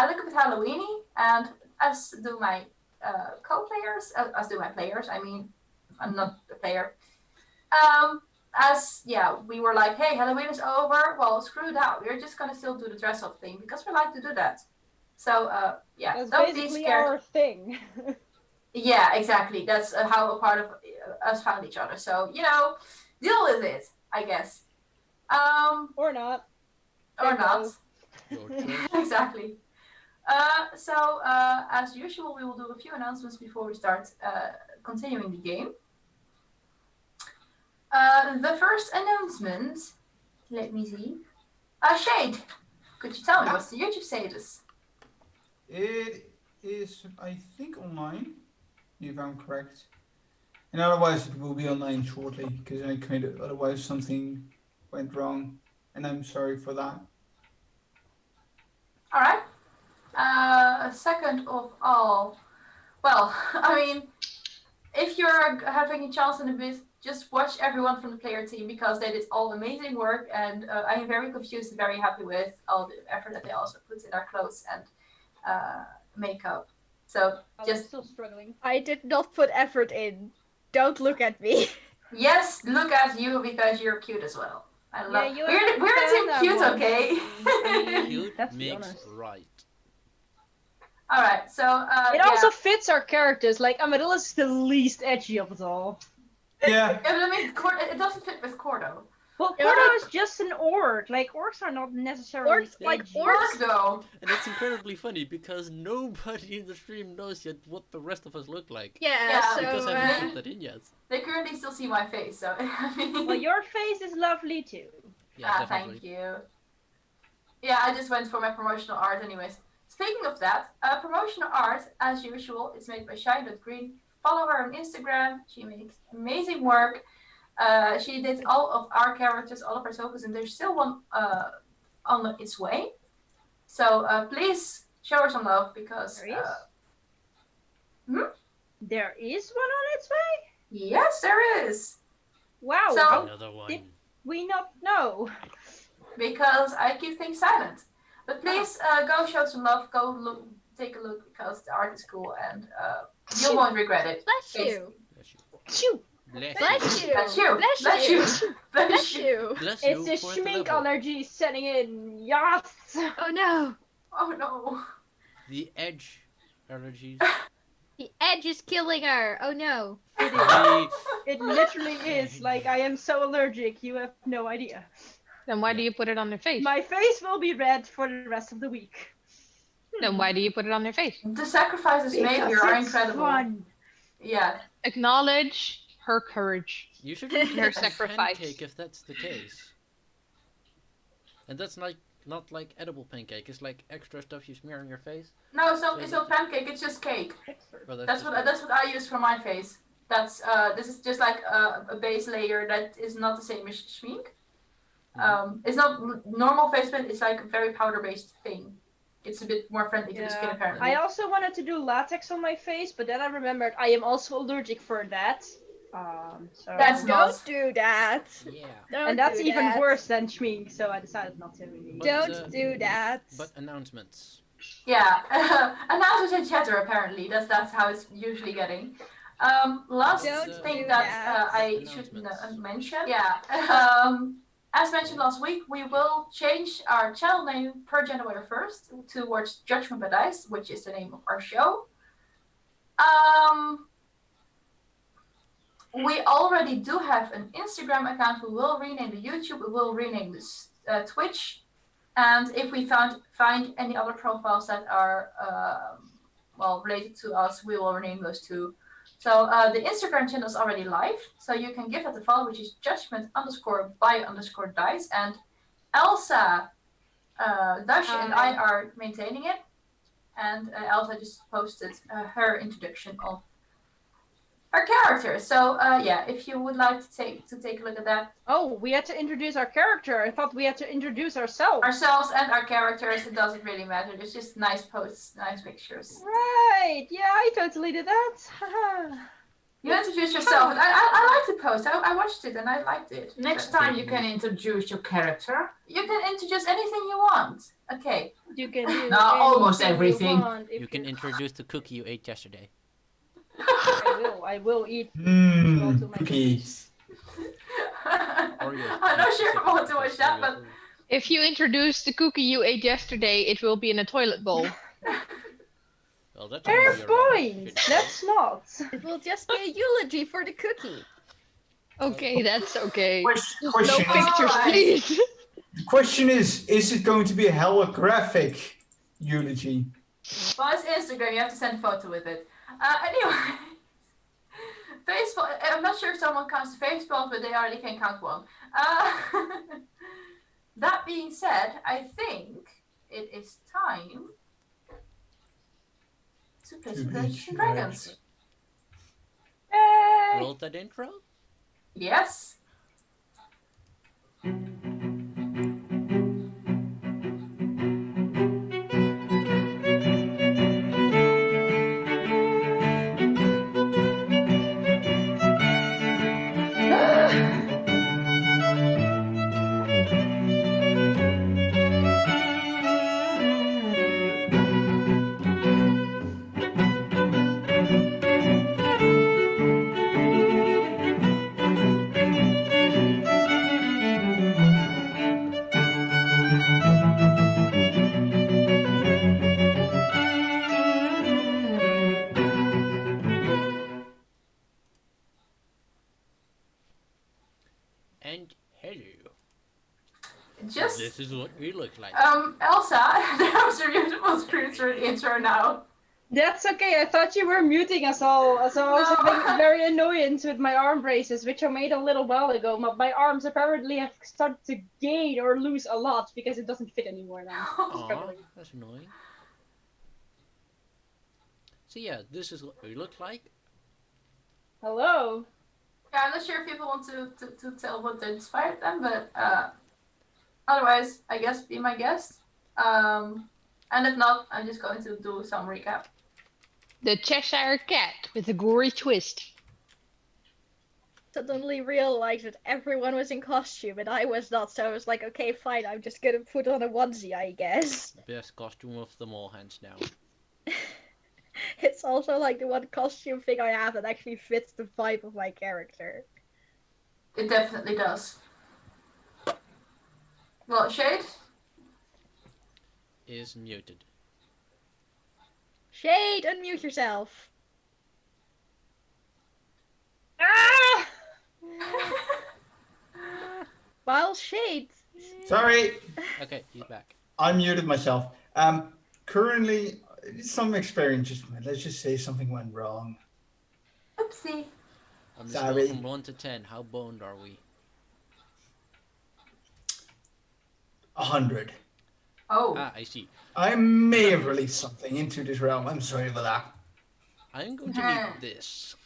I look a bit Halloweeny, and as do my co-players, as do my players. I mean, I'm not a player. As we were like, hey, Halloween is over. Well, screw that. We're just gonna still do the dress up thing because we like to do that. So That's don't be basically scared. our thing. Yeah, exactly. That's how a part of us found each other. So deal with it, I guess. Or not. Or not. Your choice. Exactly. As usual, we will do a few announcements before we start continuing the game. The first announcement, let me see. Shade, could you tell me what's the YouTube status? It is, I think, online, if I'm correct. And otherwise, it will be online shortly, because I kind of, otherwise something went wrong, and I'm sorry for that. All right. Second of all, well, I mean, if you're having a chance in a bit, just watch everyone from the player team because they did all amazing work, and I am very confused and very happy with all the effort that they also put in their clothes and makeup. So I'm still struggling. I did not put effort in. Don't look at me. Yes, look at you because you're cute as well. I love. you We're team cute, okay? Cute Let's be makes honest. right. All right, so It also fits our characters. Like Amaryllis is the least edgy of it all. Yeah. But I mean, it doesn't fit with Cordo. Well, Cordo is just an orc. Like orcs are not necessarily Orcs, like edgy. orcs. Though. And it's incredibly funny because nobody in the stream knows yet what the rest of us look like. Yeah, so Because I haven't put that in yet. They currently still see my face, so I mean. Well, your face is lovely too. Yeah, thank you. Yeah, I just went for my promotional art anyways. Speaking of that, promotional art, as usual, is made by Shine.Green. Follow her on Instagram. She makes amazing work. She did all of our characters, all of our tokens, and there's still one on its way. So please show her some love because... There is? There is one on its way? Yes, there is. Wow, So- how Another one. did we not know? Because I keep things silent. But please go show some love. Go look, take a look because the art is cool and you won't regret it. Bless you. Bless you. Shoo. Bless you. Bless you. Bless you. Bless you. Bless you. Bless you. It's the for the schmink level. allergy setting in. Yes! Oh no. Oh no. The edge allergies. The edge is killing her. Oh no. It is. The It literally is. Like, I am so allergic, you have no idea. Then why do you put it on their face? My face will be red for the rest of the week. Then why do you put it on their face? The sacrifices made Because here are it's incredible. fun. Yeah. Acknowledge her courage. You should really Her get a sacrifice. pancake if that's the case. And that's not like edible pancake. It's like extra stuff you smear on your face. No, it's not pancake. It's just cake. Well, That's what I use for my face. That's this is just like a base layer that is not the same as schmink. It's not normal face paint. It's like a very powder based thing. It's a bit more friendly to the skin apparently. I also wanted to do latex on my face, but then I remembered I am also allergic for that. So That's Don't do that. Yeah. Don't and that's do even that. worse than schmink, so I decided not to really. But, Don't do that. But announcements. Yeah, announcements in chatter apparently. That's how it's usually getting. Last Don't thing do that that. I should Announcements. mention. Yeah. As mentioned last week, we will change our channel name per January 1st towards Judgement by Dice, which is the name of our show. We already do have an Instagram account. We will rename the YouTube. We will rename this Twitch. And if we find any other profiles that are related to us, we will rename those too. So the Instagram channel is already live, so you can give it a follow, which is judgment_by_dice. And Elsa, Dash, and I are maintaining it. And Elsa just posted her introduction of her character. So if you would like to take a look at that. Oh, we had to introduce our character. I thought we had to introduce ourselves. Ourselves and our characters, it doesn't really matter. It's just nice posts, nice pictures. Right. Yeah, I totally did that. You introduce yourself. I liked the post. I watched it and I liked it. Next So time you can introduce your character. you can introduce anything you want. Okay. You can do No, almost anything everything. You want if You can introduce the cookie you ate yesterday. I will eat small to my Cookies. Oreos. I'm not sure if I want to watch that, but If you introduce the cookie you ate yesterday, it will be in a toilet bowl. Well, that's Fair gonna be a rather point. shitty That's not. It will just be a eulogy for the cookie. Okay, that's okay. Question, Just question, no pictures, Alright. please. the question is it going to be a holographic eulogy? well, it's Instagram. You have to send a photo with it. Anyway, Facebook. I'm not sure if someone counts Facebook, but they already can count one. That being said, I think it is time to play some Dungeons and Dragons. Yay! Roll that intro? Yes. And hello. Just This is what we look like. Elsa, there was a beautiful screen through the intro now. That's okay. I thought you were muting us all, so I was No. having very annoyance with my arm braces, which I made a little while ago. My arms apparently have started to gain or lose a lot because it doesn't fit anymore now. Aw, that's annoying. So yeah, this is what we look like. Hello. Yeah, I'm not sure if people want to tell what inspired them, but otherwise, I guess be my guest. And if not, I'm just going to do some recap. The Cheshire Cat with a gory twist. Suddenly realized that everyone was in costume and I was not, so I was like, okay, fine, I'm just gonna put on a onesie, I guess. Best costume of them all, hands down. It's also like the one costume thing I have that actually fits the vibe of my character. It definitely does. Well, Shade? Is muted. Shade, unmute yourself. Ah! While Shade. Sorry, Okay, he's back. I muted myself. Currently, some experience. Let's just say something went wrong. Oopsie. On the Sorry. scale from 1 to 10, how boned are we? 100. Oh. Ah, I see. I may have released something into this realm. I'm sorry for that. I'm going to need this.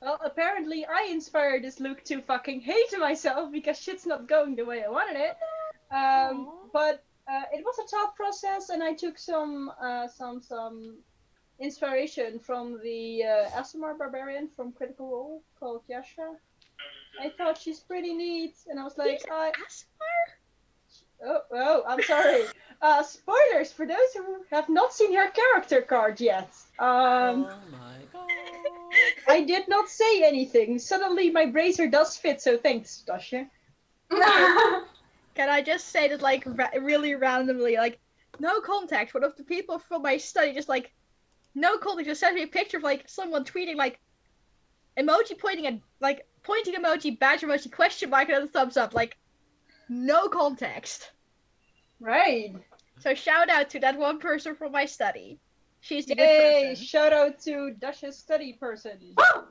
Well, apparently I inspired this look to fucking hate myself because shit's not going the way I wanted it. But it was a thought process, and I took some inspiration from the ASMR barbarian from Critical Role called Yasha. I thought she's pretty neat, and I was like, oh, I'm sorry. Spoilers for those who have not seen her character card yet. Oh my god. I did not say anything. Suddenly my bracer does fit, so thanks, Dasha. Can I just say that, like, really randomly, like, no context, one of the people from my study just, like, no context, just sent me a picture of, like, someone tweeting, like, emoji pointing at, like, pointing emoji, badge emoji, question mark, and a thumbs up, like, no context. Right. So shout out to that one person from my study. She's the good Yay! person. Shout out to Dasha's study person. Woo!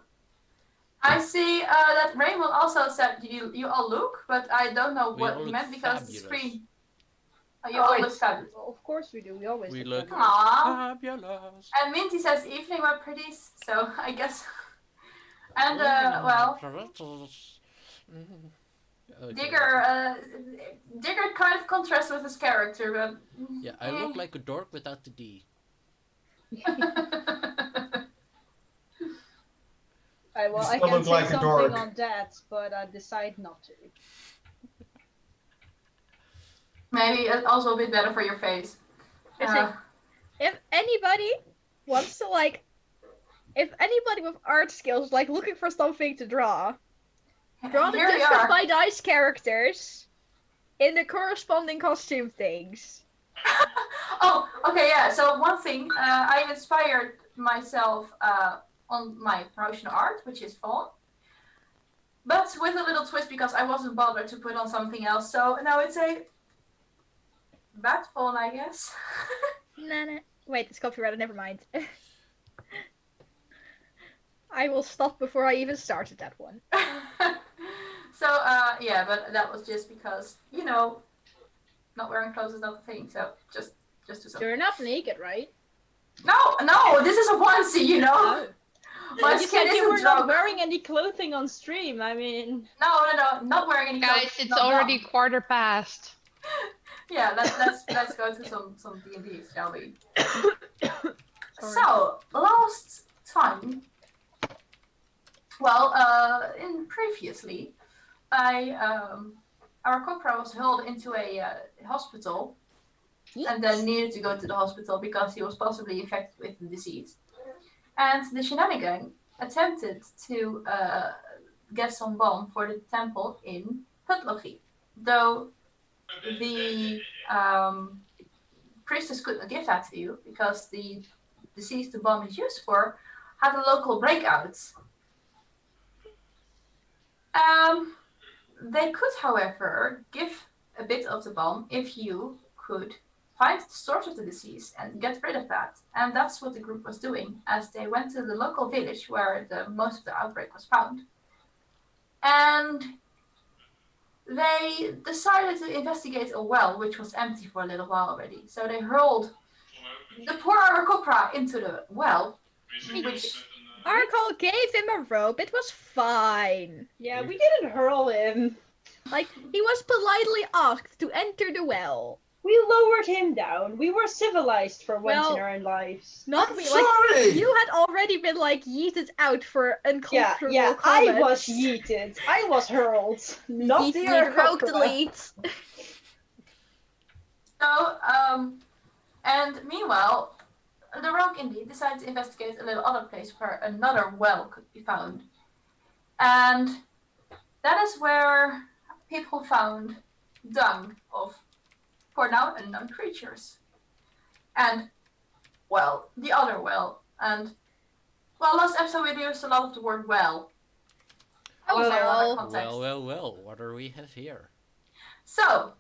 I see that Raymond also said you all look, but I don't know We what all he look meant because fabulous. the screen. Oh, you all look fabulous. Well, of course we do. We always We do look that. Aww. fabulous. And Minty says evening my pretties, so I guess. And well, Digger kind of contrasts with his character, but Yeah, I look like a dork without the D. Well, I still can look say like a something dork. on that, but I decide not to. Maybe it's also a bit better for your face. If anybody wants to if anybody with art skills like looking for something to draw the Here we Judgment are. by Dice characters in the corresponding costume things. Oh, okay, yeah. So one thing, I inspired myself on my promotional art, which is fawn, but with a little twist because I wasn't bothered to put on something else. So now it's a bat fawn, I guess. Nah. Wait, it's copyrighted. Never mind. I will stop before I even started that one. So yeah, but that was just because not wearing clothes is not a thing. So just do something. You're not naked, right? No, this is a onesie, No. My You skin said you isn't were not drunk. wearing any clothing on stream. I mean, No, not wearing any clothes. Guys, it's not already dumb. quarter past. Yeah, let's go to some D&D, shall we? Sorry. So last time, well, in previously, our copra was hurled into a hospital, and then needed to go to the hospital because he was possibly infected with the disease. And the shenanigan attempted to get some bomb for the temple in Putlogi, though the priestess could not give that to you because the disease the bomb is used for had a local breakout. They could, however, give a bit of the bomb if you could find the source of the disease and get rid of that. And that's what the group was doing as they went to the local village where most of the outbreak was found. And they decided to investigate a well which was empty for a little while already. So they hurled the poor Arakopra into the well, which Arkal gave him a rope. It was fine. yeah, we didn't hurl him. Like, he was politely asked to enter the well. We lowered him down. We were civilized for once Well, in our lives. Not I'm we. sorry. Like, you had already been yeeted out for uncomfortable Yeah, I comments. was yeeted. I was hurled. Not the Rogue Arakocra. delete. So, and meanwhile, the rogue indeed decided to investigate a little other place where another well could be found. And that is where people found dung of, for now, unknown creatures. And, well, the other well. And, well, last episode we used a lot of the word well. Also, other context. Well, what do we have here? So,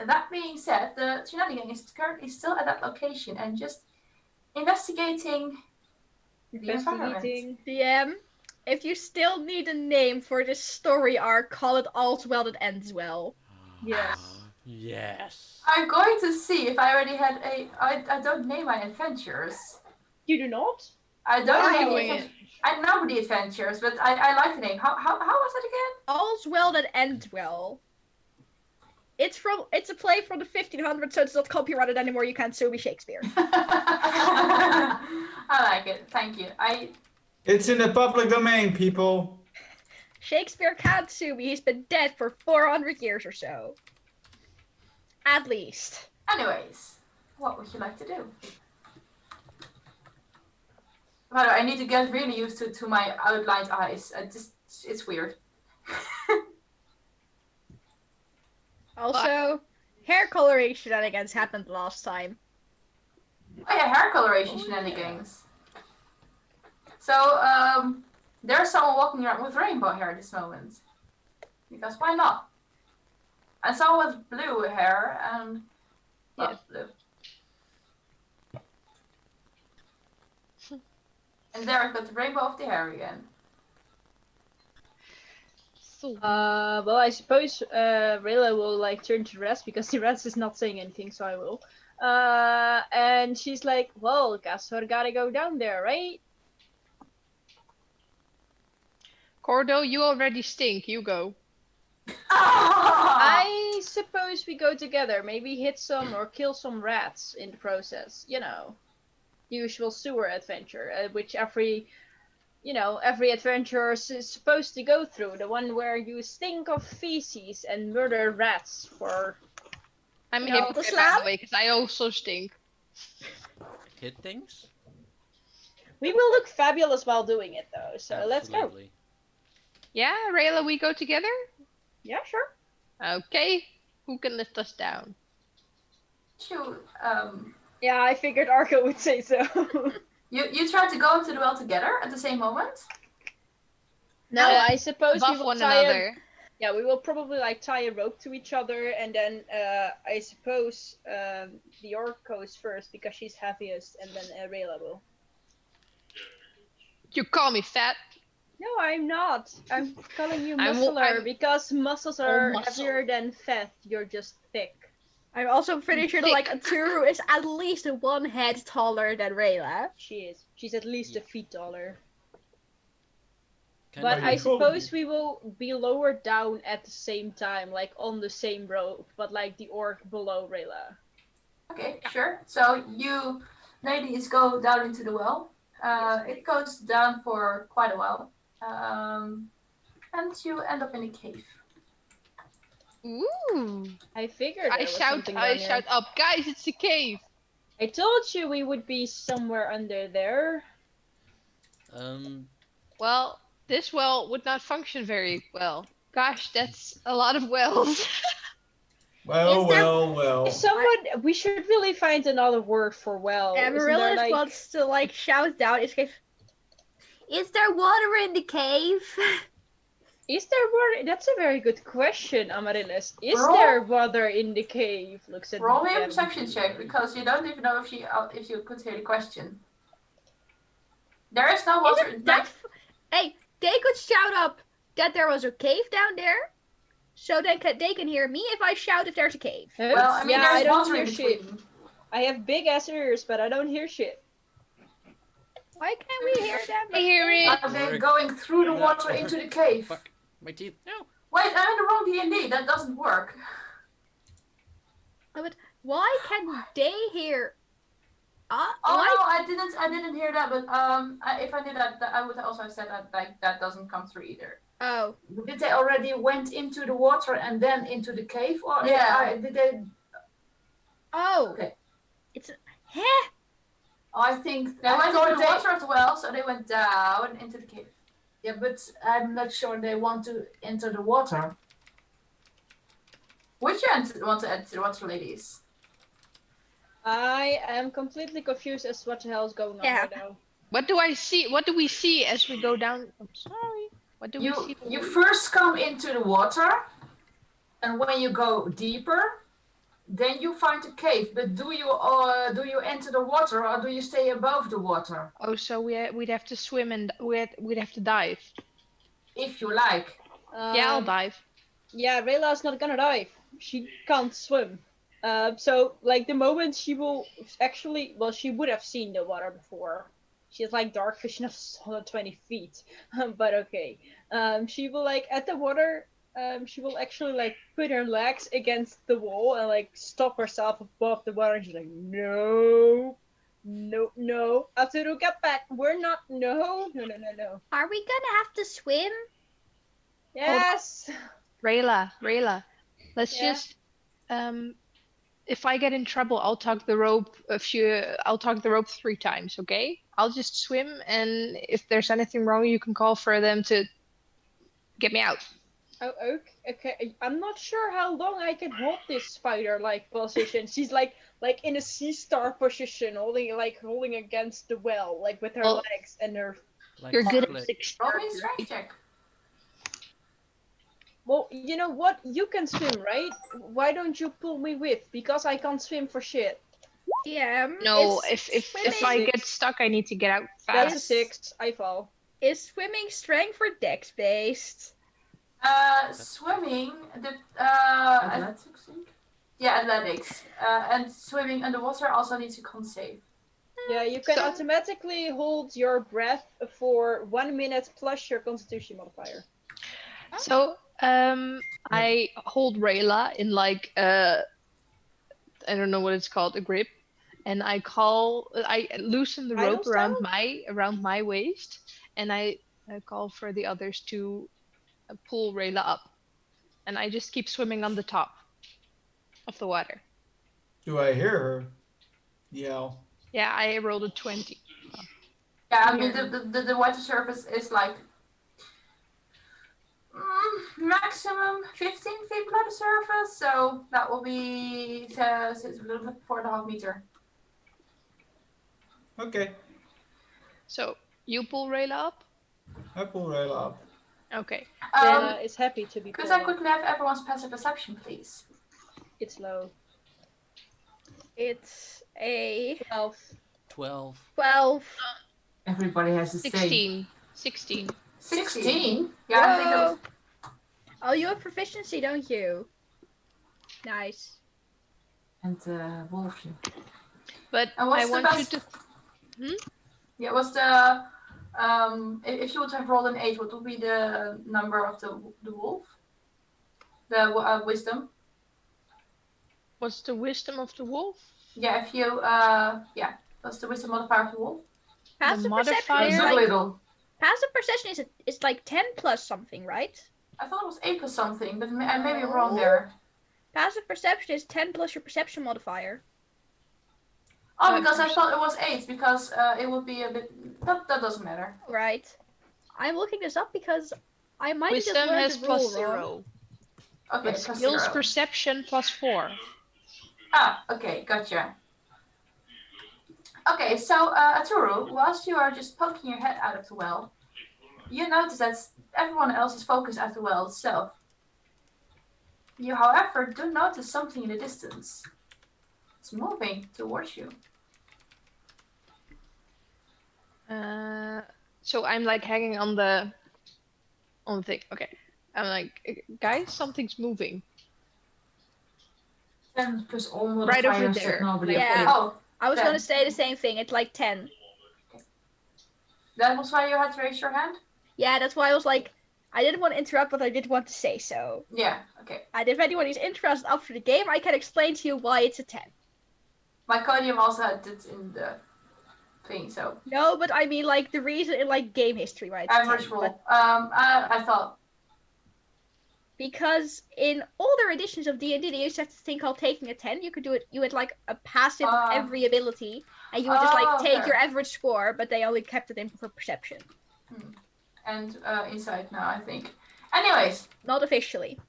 that being said, the shenanigan is currently still at that location and just investigating the environment. DM, if you still need a name for this story arc, call it All's Well That Ends Well. Yes. Yes. I'm going to see if I already had I don't name my adventures. You do not? I don't name the doing adventures. I know the adventures, but I like the name. How was it again? All's Well That Ends Well. It's a play from the 1500s, so it's not copyrighted anymore. You can't sue me, Shakespeare. I like it. Thank you. It's in the public domain, people. Shakespeare can't sue me. He's been dead for 400 years or so. At least. Anyways, what would you like to do? By the way, I need to get really used to my outlined eyes. It's weird. Also, hair coloring shenanigans happened last time. Oh yeah, hair coloration shenanigans. So, there's someone walking around with rainbow hair at this moment. Because why not? And someone with blue hair and... Well, blue. And there I've got the rainbow of the hair again. So, Well, I suppose Rayla will turn to the rest because the rest is not saying anything, so I will. And she's like, well, guess we gotta go down there, right? Cordo, you already stink. You go. I suppose we go together. Maybe hit some or kill some rats in the process. You know, usual sewer adventure, which every every adventurer is supposed to go through. The one where you stink of feces and murder rats for. I'm a You know, hypocrite, by slam? the way, because I also stink. Hit things? We will look fabulous while doing it, though. So let's go. Absolutely. Yeah, Rayla, we go together? Yeah, sure. Okay. Who can lift us down? Shoot, Yeah, I figured Arco would say so. you tried to go into the well together at the same moment? No, I suppose we Above will one tie another. Yeah, we will probably tie a rope to each other, and then I suppose the orc goes first because she's heaviest, and then Rayla will. You call me fat? No, I'm not. I'm calling you I'm- muscular I'm- because muscles are muscle. heavier than fat. You're just thick. I'm also pretty sure that like Aturu is at least 1 head taller than Rayla. She is. She's at least a feet taller. Can But I I recall suppose you? we will be lowered down at the same time, like on the same rope, but like the orc below Rayla. Okay, sure. So you ladies go down into the well. It goes down for quite a while. And you end up in a cave. Ooh. I figured there was something down here. shout up, guys, it's a cave. I told you we would be somewhere under there. Well, this well would not function very well. Gosh, that's a lot of wells. Well. We should really find another word for well. Amaryllis wants to like shout down. Is there water in the cave? Is there water? That's a very good question, Amaryllis. Is Roll- there water in the cave? Looks at Roll me a them. perception check because you don't even know if you could hear the question. There is no water. Hey, they could shout up that there was a cave down there, so they can hear me if I shout if there's a cave. Well, I mean, I there's don't water hear in shit. between. I have big ass ears, but I don't hear shit. Why can't we hear them? I hear it. Are they going through the water into the cave? Fuck. My teeth. No. Wait, I'm in the wrong D&D. That doesn't work. Why can they hear? Oh why? no, I didn't hear that. But if I did that, I would also have said that like that doesn't come through either. Oh, Did they already went into the water and then into the cave, or Yeah. did they? oh, Okay. it's heh. I think they I went thought into the they- water as well, so they went down into the cave. Yeah, but I'm not sure they want to enter the water. Which end want to enter the water, ladies? I am completely confused as to what the hell is going on right now. What do I see? What do we see as we go down? I'm sorry. What do we see? You first come into the water, and when you go deeper, then you find a cave. But do you enter the water, or do you stay above the water? Oh, so we'd have to swim and we'd have to dive. If you like. Yeah, I'll dive. Yeah, Rayla's not gonna dive. She can't swim. So like the moment she will actually, well, she would have seen the water before. She has like dark vision of 120 feet. But okay. She will like at the water. She will actually like put her legs against the wall and like stop herself above the water. And she's like, no, Aturu, get back. We're not. No. Are we gonna have to swim? Yes. Rayla, let's Yeah? just if I get in trouble, I'll tug the rope I'll tug the rope 3 times, okay? I'll just swim, and if there's anything wrong, you can call for them to get me out. Oh, okay. I'm not sure how long I can hold this spider-like position. She's like in a sea star position, holding against the well, like with her Well, legs and her. Like You're good split. at 6. Roll me a strength check. Well, you know what? You can swim, right? Why don't you pull me with? Because I can't swim for shit. Yeah. No, is if swimming- I get stuck, I need to get out That's fast. a 6. I fall. Is swimming strength or dex based? Swimming. Athletics, I think. Yeah, athletics. And swimming underwater also needs a con save. Yeah, you can So- automatically hold your breath for 1 minute plus your Constitution modifier. So, I hold Rayla in like I don't know what it's called, a grip, and I loosen the Idle rope around style? my waist, and I call for the others to pull Rayla up, and I just keep swimming on the top of the water. Do I hear her yell? Yeah, I rolled a 20. Yeah, I mean the water surface is like maximum 15 feet below the surface, so that will be a little bit 4.5 meters. Okay, So you pull Rayla up. I pull Rayla up. Okay. Rayla is happy to be Could pulled I up. quickly have everyone's passive perception, please? It's low. It's a 12. 12. 12. Everybody has the same. 16. 16? Yeah, I think that was. Whoa. Oh, you have proficiency, don't you? Nice. And Wolfje. But And I what's the want best? you to. Yeah, what's the if you would have rolled an 8, what would be the number of the wolf? The wisdom. What's the wisdom of the wolf? Yeah, if you what's the wisdom modifier of the wolf? Passive perception modifier? is Good like little. passive perception is like 10 plus something, right? I thought it was 8 plus something, but I may be wrong there. Passive perception is 10 plus your perception modifier. Oh, because I thought it was 8, because it would be a bit. That doesn't matter. Right. I'm looking this up because I might have just Wisdom learned has the rule plus wrong. 0. Okay, But plus skills 0. perception plus 4. Ah, okay, gotcha. Okay, so Aturu, whilst you are just poking your head out of the well, you notice that everyone else is focused at the well itself. You, however, do notice something in the distance. It's moving towards you. So I'm like hanging on the thing. Okay. I'm like, guys, something's moving. 10 plus all Right over modifiers there. that nobody Yeah. appeared. Oh, I was 10. going to say the same thing. It's like 10. That was why you had to raise your hand? Yeah, that's why I was like, I didn't want to interrupt, but I did want to say so. Yeah, okay. And if anyone is interested after the game, I can explain to you why it's a 10. My Codium also had it in the thing, so. No, but I mean like the reason in like game history, right? Average 10, roll. but I thought. because in older editions of D&D, they used to have this thing called taking a 10. You could do it, you had like a passive of every ability, and you would just like take your average score, but they only kept it in for perception. And insight now, I think. Anyways. Not officially.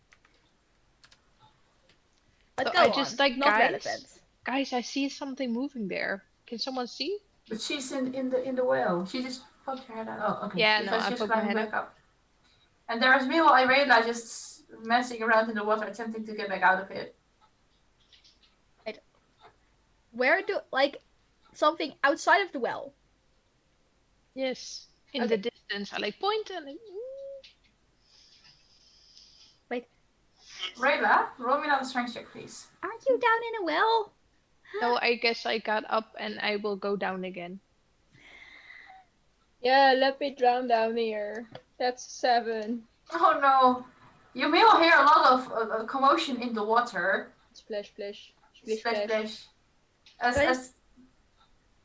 But So go I on. just like, Not guys, relevant. guys, I see something moving there. Can someone see? But she's in the well. She just poked her head out. Oh, okay. Yeah, no, Because I she's poked my climbing head back up. up. And there is meanwhile Irela just messing around in the water, attempting to get back out of it. Where do, like, something outside of the well? Yes, in Okay. the distance. I like point and like, Rayla, roll me another strength check, please. Aren't you down in a well? No, I guess I got up and I will go down again. Yeah, let me drown down here. That's 7. Oh no. You may hear a lot of commotion in the water. Splash, splash. Splish, Splash, splash. splash.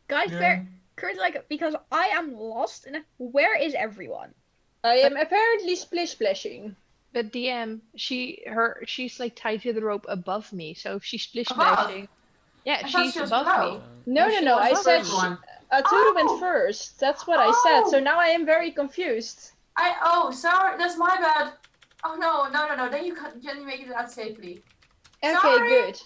Guys, Yeah. currently, like, because I am lost, and where is everyone? I am apparently splish splashing. But DM, she's like tied to the rope above me. So if she's splish Above? splashing, yeah, I thought she's she was above below. me. No, she no, was I the said first one. Aturu went Oh! first. That's what I said. So Oh! now I am very confused. Sorry, that's my bad. Oh no. Then you make it out safely. Okay, Sorry. good.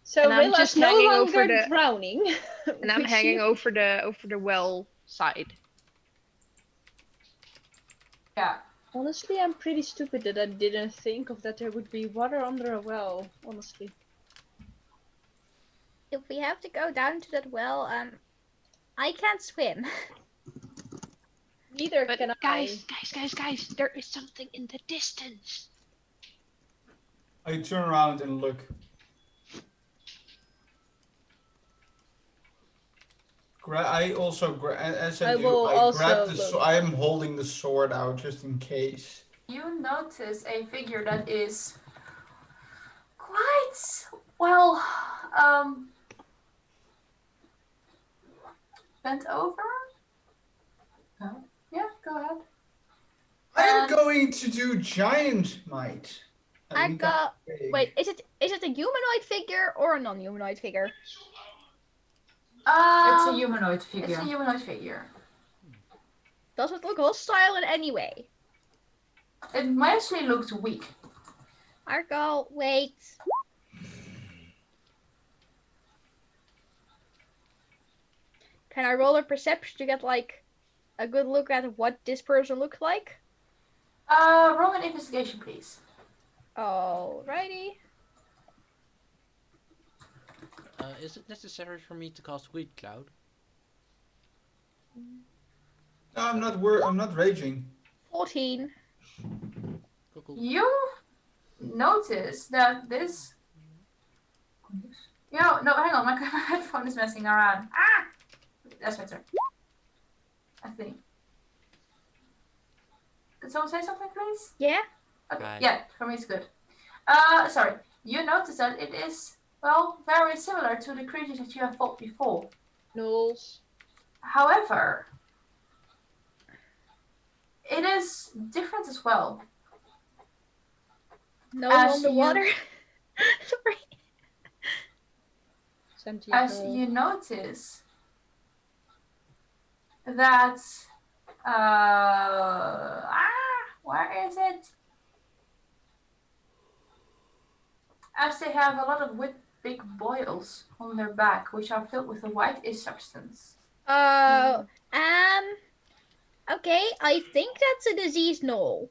So And I'm Rilla's just no hanging over longer the- drowning. And I'm which hanging you- over the well side. Yeah. Honestly, I'm pretty stupid that I didn't think of that there would be water under a well, honestly. If we have to go down to that well, I can't swim. Neither But can guys, there is something in the distance. I turn around and look. I also as I I do. will I also grab the. look. I am holding the sword out just in case. You notice a figure that is quite well bent over. Oh, yeah, go ahead. I'm going to do giant might. And I become got. big. Wait, is it a humanoid figure or a non-humanoid figure? It's a humanoid It's figure. a humanoid figure. Does it look hostile in any way? It mostly looked weak. Argo, wait. Can I roll a perception to get like a good look at what this person looks like? Roll an investigation, please. Alrighty. Is it necessary for me to cast Weed Cloud? No, I'm not raging. 14. Cool. You notice that this. No, hang on, my headphone is messing around. Ah! That's better. I think. Could someone say something, please? Yeah? Okay, Hi. yeah, for me it's good. Sorry. You notice that it is, well, very similar to the creatures that you have fought before. Nulls. However, it is different as well. No As on the you- water. Sorry. Sentient As null. you notice that, where is it? As they have a lot of big boils on their back, which are filled with a whitish substance. Okay, I think that's a disease null.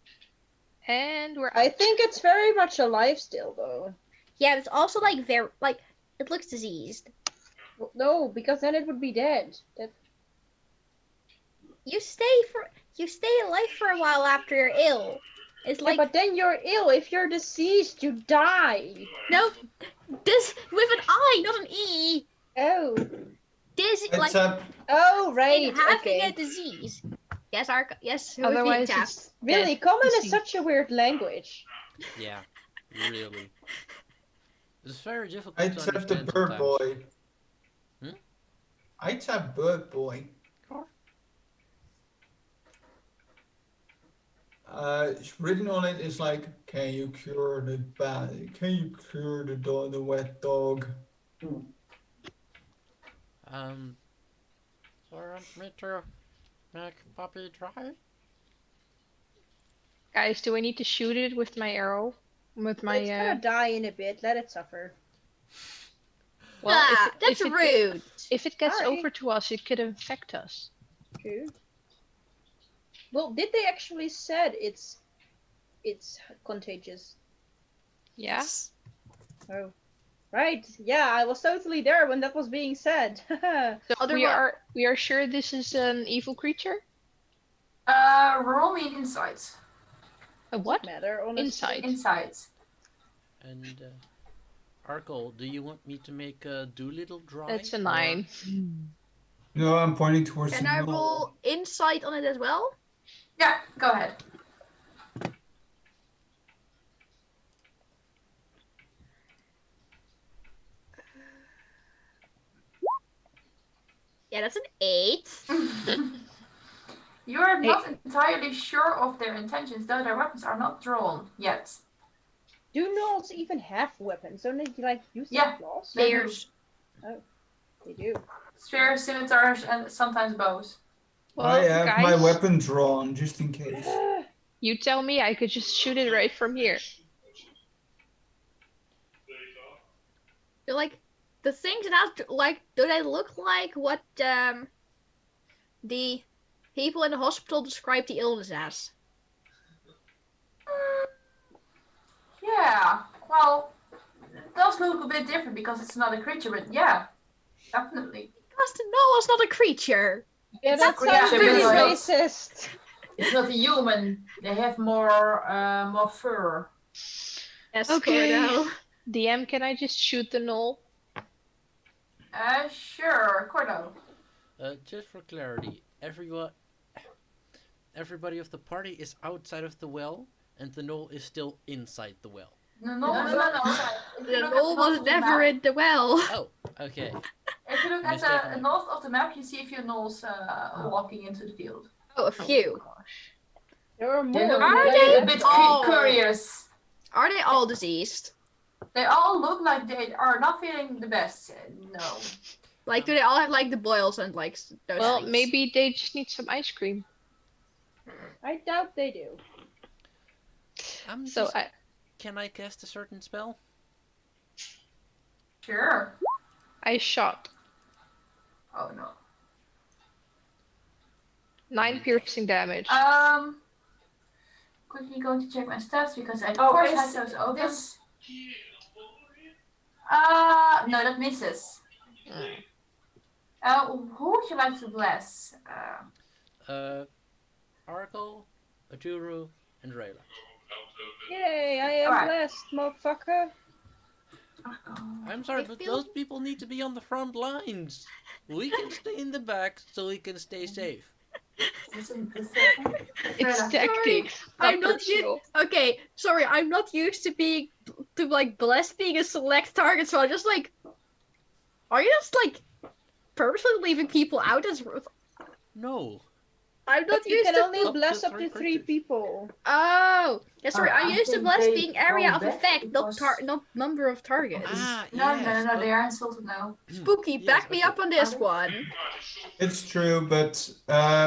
And we're I out. think it's very much alive still, though. Yeah, it's also like very like it looks diseased. Well, no, because then it would be dead. That You stay alive for a while after you're ill. It's yeah, like but then you're ill. If you're diseased, you die. no, this with an I, not an E. Oh. This I like tap. Oh, right. in having Okay. a disease. Yes, yes. Otherwise, tap. it's Really, dead common is disease. such a weird language. Yeah, really. It's very difficult I to tap the understand bird sometimes. boy. Hmm? I tap bird boy. Written on it is like, can you cure the the wet dog? Sorry, me to make puppy dry? Guys, do I need to shoot it with my arrow? With my It's gonna die in a bit. Let it suffer. well, That's rude. if it gets Sorry. over to us, it could infect us. True. Well, did they actually said it's contagious? Yeah. Oh. Right. Yeah, I was totally there when that was being said. So we are sure this is an evil creature. Roll me an insight. A what? Matter, honestly. Insight. Insight. And Arkle, do you want me to make a Doolittle dry? That's a or- 9. No, I'm pointing towards Can the I knoll. roll insight on it as well? Yeah, go ahead. Yeah, that's an 8. You're not entirely sure of their intentions, though their weapons are not drawn yet. Do gnolls even have weapons? Don't they like use their Yeah. claws? They do. Spears. They do. Spears, scimitars, and sometimes bows. Well, I have guys, my weapon drawn just in case. you tell me. I could just shoot it right from here. They're like the things that like do they look like what the people in the hospital describe the illness as? Yeah, well, it does look a bit different because it's not a creature, but yeah, definitely. Because the gnoll is not a creature. Yeah, It's a that sounds creature, really but racist. It's not a human. They have more fur. Yes, Okay. Cordo. DM, can I just shoot the knoll? Sure, Cordo. Just for clarity, everybody of the party is outside of the well, and the knoll is still inside the well. The knoll is on the outside. If you The look at knoll north was of the never map- in the well. Oh, okay. If you look at Mistaken. the north of the map, you see a few gnolls walking into the field. Oh, a few. There are They more. look Are That's they? a bit Oh. curious. Are they all diseased? They all look like they are not feeling the best. No. Like, do they all have like the boils and like those Well, things? maybe they just need some ice cream. I doubt they do. So Can I cast a certain spell? Sure. I shot Oh no. 9 piercing damage. Quickly going to check my stats because I of Oh, course is had those open. this No, that misses. Who would you like to bless? Oracle, Ajuru, and Rayla. Yay, I am Alright. blessed, motherfucker. I'm sorry, I but feel- those people need to be on the front lines. We can stay in the back so we can stay safe. It's Rayla. tactics. I'm not personal. Okay, sorry, I'm not used to like blessed being a select target, so I'm just like, are you just like purposely leaving people out as? No. I'm not You used can to. only Up to bless up 3 to 3 creatures. people. Oh, yeah, sorry, I'm I used to think blessed they being area go of back effect, because- not number of targets. Ah, No, yes. no, they are insulted now. Spooky, Yes, back me okay. up on this Are they? one. It's true, but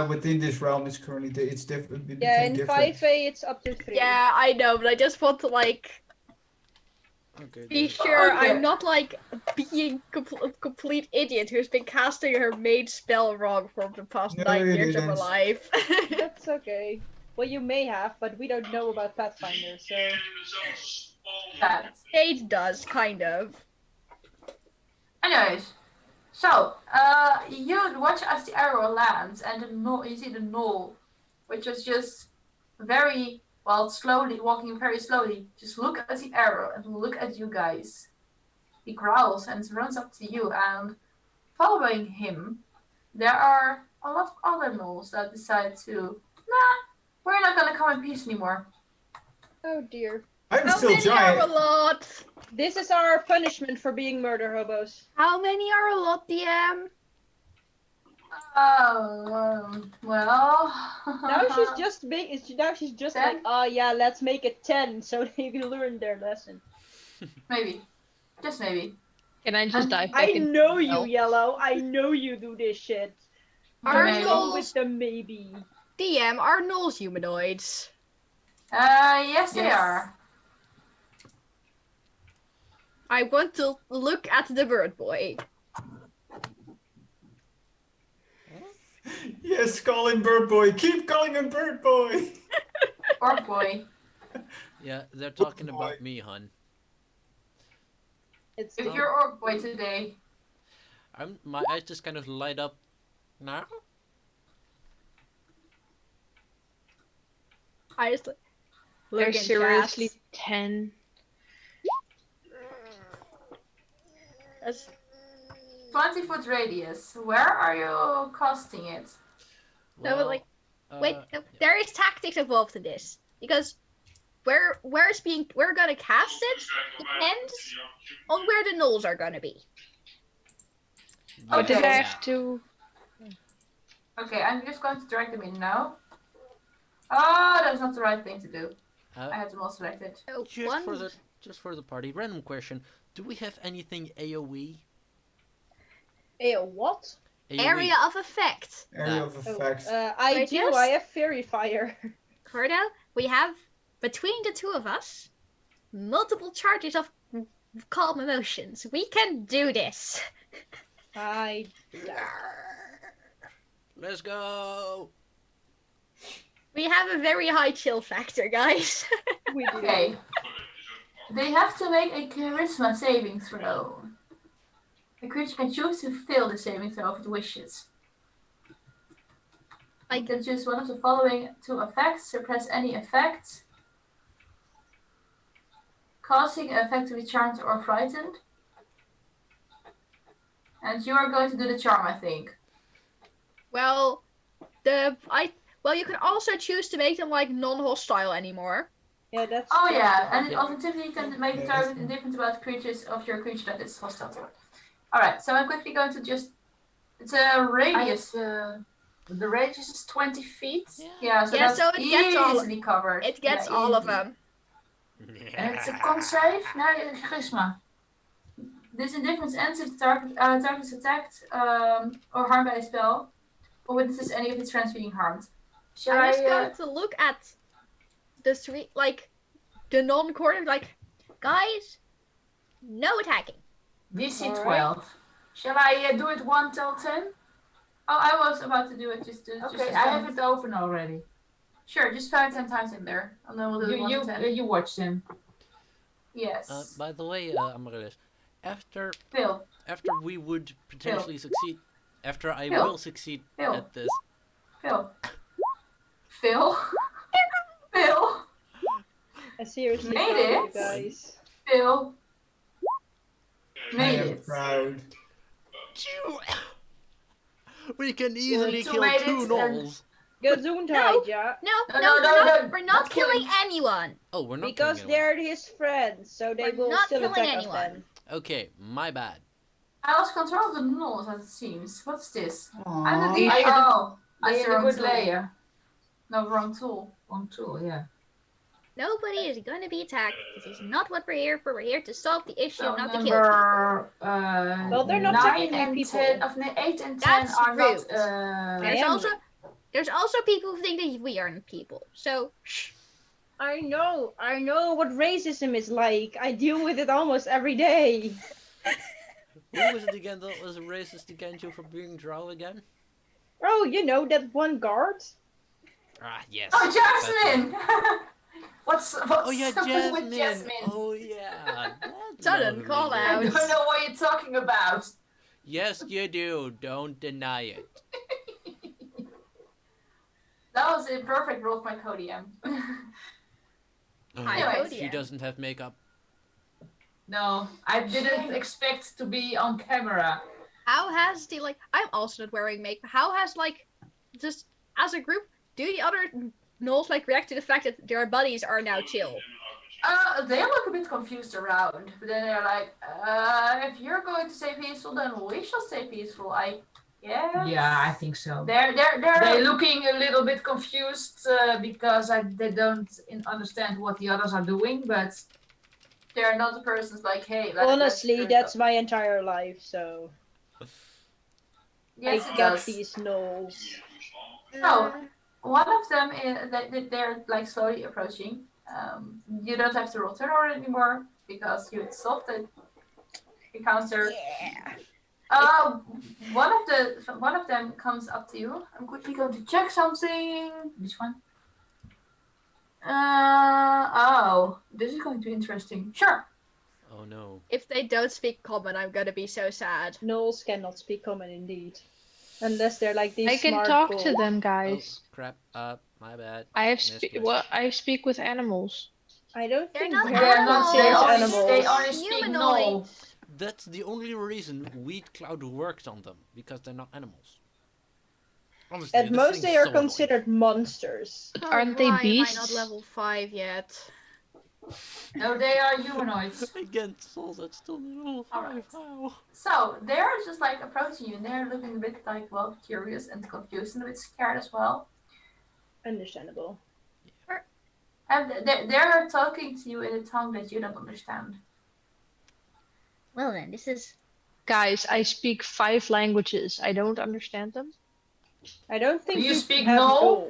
within this realm, it's currently it's definitely Yeah, in different. 5A it's up to 3. Yeah, I know, but I just want to like Okay. be then- sure Okay. I'm not like being a complete idiot who's been casting her maid spell wrong for the past No, 9 you years of her didn't. life. That's okay. Well, you may have, but we don't know about Pathfinder, so... Bad. Kate does, kind of. Anyways, so you watch as the arrow lands, and you see the gnoll, which is just very slowly walking very slowly. Just look at the arrow and look at you guys. He growls and runs up to you, and following him, there are a lot of other gnolls that decide to, we're not gonna come in peace anymore. Oh dear. I'm How still many giant. are a lot? This is our punishment for being murder hobos. How many are a lot, DM? Oh, well. Now she's just big. Now she's just 10? like, oh yeah, let's make it 10 so they can learn their lesson. Maybe. Just maybe. Can I just dive back I in? know you, No. Yellow. I know you do this shit. Are Maybe. Go gnolls with the maybe. DM? Are gnolls humanoids? Yes, they Yes. are. I want to look at the bird boy. Yes, call him Bird Boy. Keep calling him Bird Boy. Orc boy. Yeah, they're talking boy. about me, hun. It's If you're orc boy today. My eyes just kind of light up. Now? I just look There's in seriously chat. 10. That's- 20-foot radius. Where are you casting it? No, but like, wait, uh, no, there is tactics involved in this because where we're gonna cast it depends on where the gnolls are gonna be. But did I Okay. have to? Okay, I'm just going to drag them in now. Oh, that's not the right thing to do. uh, I had them all selected. So just for the party. Random question: do we have anything AOE? Hey, what? AOE? area of effect. Area of Oh, effect. I Wait, do. yes? I have Fairy Fire. Cordo, we have between the two of us multiple charges of calm emotions. We can do this. I. Let's go. We have a very high chill factor, guys. We do. Okay. They have to make a charisma saving throw. The creature can choose to fail the saving throw if it wishes. I can choose one of the following two effects. Suppress any effect. Causing an effect to be charmed or frightened. And you are going to do the charm, I think. Well, you can also choose to make them like non-hostile anymore. Yeah, that's. Oh yeah, true. and alternatively you can make the Yeah, target that's- indifferent about creatures of your creature that is hostile to it. Alright, so I'm quickly going to just... It's a radius. The radius is 20 feet. Yeah, so Yeah, that's so it gets all- easily covered. It gets Yeah, all of easily. them. And it's a con save? Nee, charisma. This indifference ends if the target is attacked or harmed by a spell, or witnesses any of its friends being harmed. Shall I'm just I, going to look at the three, like, the non-coordinate, like, guys, no attacking. DC Alright. 12. Shall I do it 1 till 10? Oh, I was about to do it just to... Okay, just to I have it open already. Sure, just spell it 10 times in there, and then we'll do it 1 to 10. You watch them. Yes. By the way, Amaryllis, after Phil. we would potentially succeed, after I Phil. will succeed Phil. at this, Phil. Phil. Phil. I seriously Made proud of you it. guys. Phil. I Made am it. proud. we can easily two kill made 2 it, and- gnolls. Gesundheit, yeah. We're not killing anyone. Oh, we're not Because killing anyone. they're his friends, so they We're will not still killing attack us anyone. then. Okay, my bad. I lost control of the knolls, as it seems. What's this? I'm Aww. the I- Oh, Are that's you the in a wrong good tool. layer? No, wrong tool. On tool, yeah. Nobody is going to be attacked. This is not what we're here for. We're here to solve the issue, So not to kill people. number Well, they're not 9 technically and people. 10, of 8 and 10 That's are not. rude. There's also people who think that we aren't people. So shh. I know what racism is like. I deal with it almost every day. Who was it again that was racist against you for being drow again? Oh, you know, that one guard? Ah, yes. Oh, that's Jasmine! right. Oh yeah, with Jasmine. Jasmine? Oh yeah. That Sudden lovely call lady. I out. don't know what you're talking about. Yes, you do. Don't deny it. That was a perfect role for my Codium. Hi, Anyways, She Cody. doesn't have makeup. No, I didn't expect to be on camera. How has the I'm also not wearing makeup. How has just as a group, do the other gnolls react to the fact that their buddies are now chill? They look a bit confused around, but then they're like, if you're going to stay peaceful, then we shall stay peaceful. Yeah, I think so. They're They're looking a little bit confused because they don't understand what the others are doing, but they're not the persons like, hey. Honestly, that's my entire life, so Yes, I it got does. these gnolls. So, one of them they're slowly approaching. You don't have to roll turn order anymore because you solved the encounter. Yeah. One of them comes up to you. I'm quickly going to check something. which one? This is going to be interesting. Sure. Oh no. If they don't speak common, I'm gonna be so sad. Gnolls cannot speak common indeed. Unless they're like these I can smart talk bulls. to them, Oh guys. crap. My bad. I have Missed it. I speak with animals. I don't They're think not they're animals. considered They animals. They only speak Humanoid. null. That's the only reason Weed Cloud worked on them, because they're not animals. Honestly, At this most, thing's they are so annoying. considered monsters. Oh, Aren't they why beasts? am I not level 5 yet? No, they are humanoids. Again, Soul, that's still no. Alright. Wow. So they're just approaching you, and they're looking a bit curious and confused and a bit scared as well. Understandable. And they're talking to you in a tongue that you don't understand. Well then, this is... Guys, I speak 5 languages. I don't understand them. I don't think Do you you speak have Gnoll?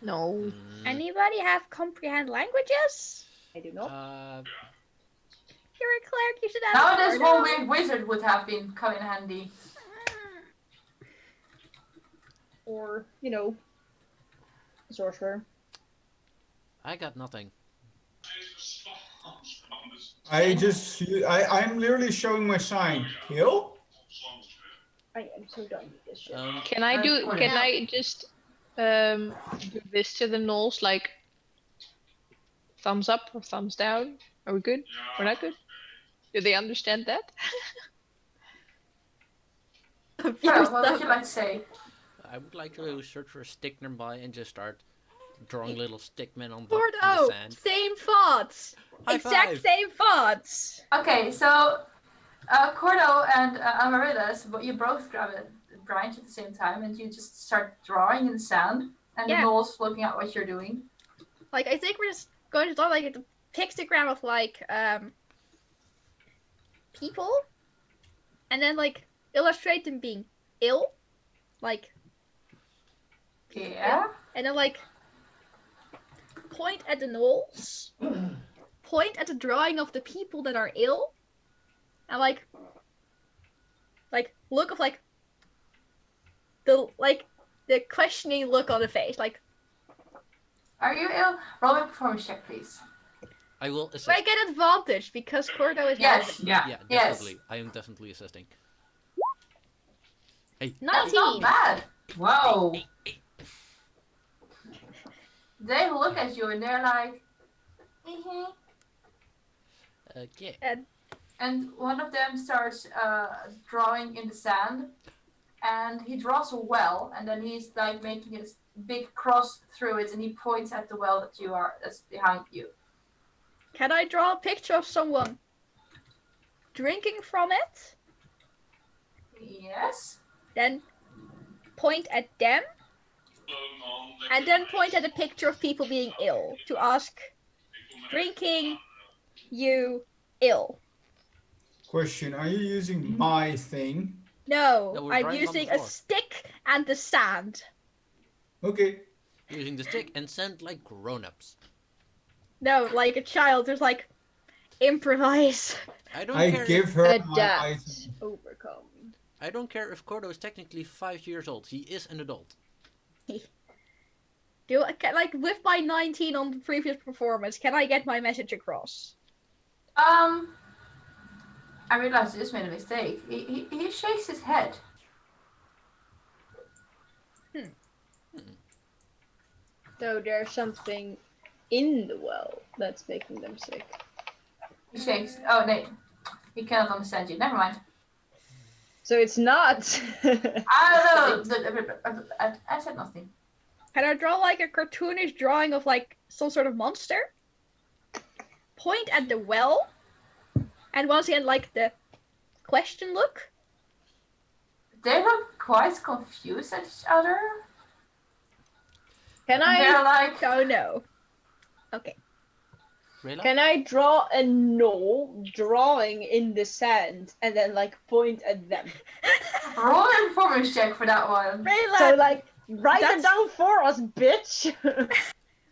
Gnoll. No. Anybody have comprehend languages? I do not. You're a cleric, you should have Nowadays, more, one no? weird wizard would have come in handy. Or, you know, sorcerer. I got nothing. I'm literally showing my sign. Kill? I am so done with this shit. Can I do? Put it Can out. I just do this to the gnolls? Like thumbs up or thumbs down? Are we good? We're not good. Do they understand that? Well, what would you like to say? I would like to search for a stick nearby and just start drawing little stick men on the Porto, sand. same thoughts. High Exact five. same thoughts. Okay, so Cordo and Amaryllis, but you both grab a branch at the same time and you just start drawing in the sand. And the Yeah. Knowles looking at what you're doing. Like, I think we're just going to draw like a pictogram of like people, and then like illustrate them being ill, like Yeah. and then like point at the Knowles, point at the drawing of the people that are ill, and like look of like the questioning look on the face, like. Are you ill? Roll me a performance check, please. I will assist. Do I get advantage because Cordo is Yes. helping? Yeah. Yeah, Yes. definitely. I am definitely assisting. Hey. That's not 19. bad. Wow. They look at you and they're like, Yeah. and one of them starts drawing in the sand, and he draws a well, and then he's like making a big cross through it, and he points at the well that's behind you. Can I draw a picture of someone drinking from it? Yes. Then point at them, and then point at a picture of people being ill to ask, drinking, you, ill. Question: are you using my thing? No, No, we're I'm drawing on the using a floor. stick and the sand. Okay. Using the stick and sand like grown-ups. No, like a child, there's like, improvise. I don't I care. give her my Adapt. item. Overcome. I don't care if Cordo is technically 5 years old. He is an adult. Like with my 19 on the previous performance, can I get my message across? I realized I just made a mistake. He shakes his head. So there's something in the well that's making them sick. He shakes. Oh, no. He cannot understand you. Never mind. So it's not. I don't know. I said nothing. Can I draw like a cartoonish drawing of like some sort of monster? Point at the well, and once again like the question look. They look quite confused at each other. Can They're I like, Oh no. Okay. Rayla? can I draw a knoll drawing in the sand and then like point at them? roll a performance check for that one. Rayla! So like write That's- it down for us, bitch.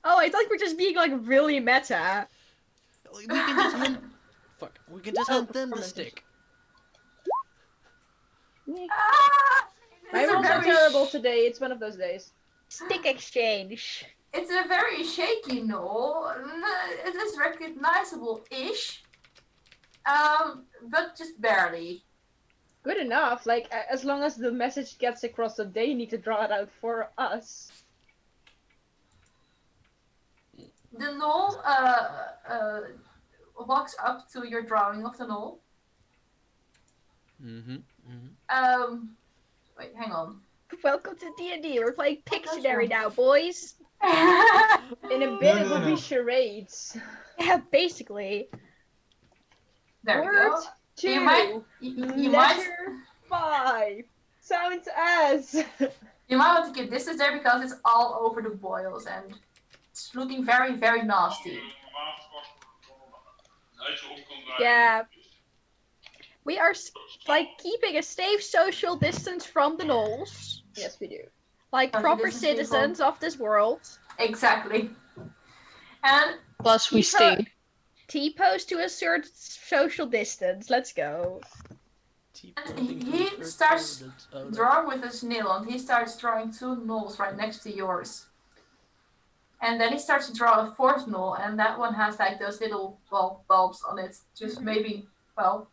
Oh, I thought we're just being like really meta. We can just hand... Fuck. We can just hand them the performance. stick. Ah, My it's a rolls are very terrible today. It's one of those days. Stick exchange. It's a very shaky no. It is recognizable-ish. But just barely. Good enough. Like as long as the message gets across that they need to draw it out for us. The knoll walks up to your drawing of the knoll. Mm-hmm. Mm-hmm. Wait, hang on. Welcome to D&D. We're playing Pictionary now, boys. In a bit No, it no, will no. be charades. Yeah, basically. There we Word go. 2. You might, you might, Letter 5. Sounds as. you might want to keep distance there because it's all over the boils and it's looking very, very nasty. Yeah. We are like keeping a safe social distance from the gnolls, Yes, we do. like Social proper distance, people. citizens of this world. Exactly. And Plus, we Keep stay. T-pose to assert social distance. Let's go. he starts drawing with his nail, and he starts drawing two knolls right next to yours. And then he starts to draw a fourth knoll, and that one has like those little bulbs on it. Just maybe, well,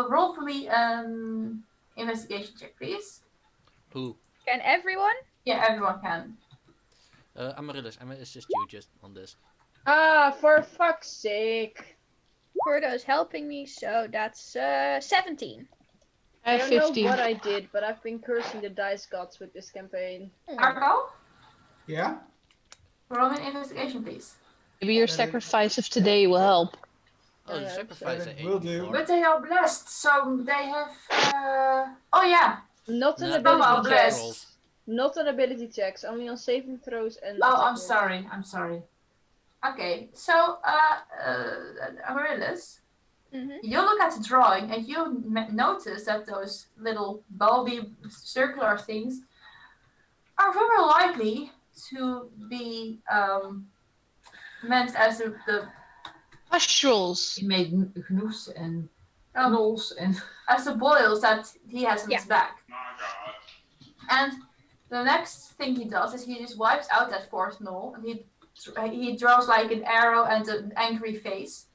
roll for me an investigation check, please. Who? Can everyone? Yeah, everyone can. Amaryllis, I'm gonna assist you just on this. Ah, for fuck's sake. Cordo's helping me, so that's 17. I I have don't know 15. what I did, but I've been cursing the dice gods with this campaign. Arco? Yeah? Roll me an investigation, please. Maybe your That is- sacrifice of today will help. Oh, the I hope so. sacrifice I That ate will do. before. But they are blessed, so they have. Oh yeah. Not an Nah, Some ability are those are check. trolls. blessed. Not on ability checks, only on saving throws and Oh, attack I'm rolls. sorry. I'm sorry. Okay, so Amaryllis, Mm-hmm. you look at the drawing and you notice that those little bulby circular things are very likely to be meant as the Pustules. He made gnoes and um, knolls and. as the boils that he has on Yeah. his back. And the next thing he does is he just wipes out that fourth knoll and he draws like an arrow and an angry face.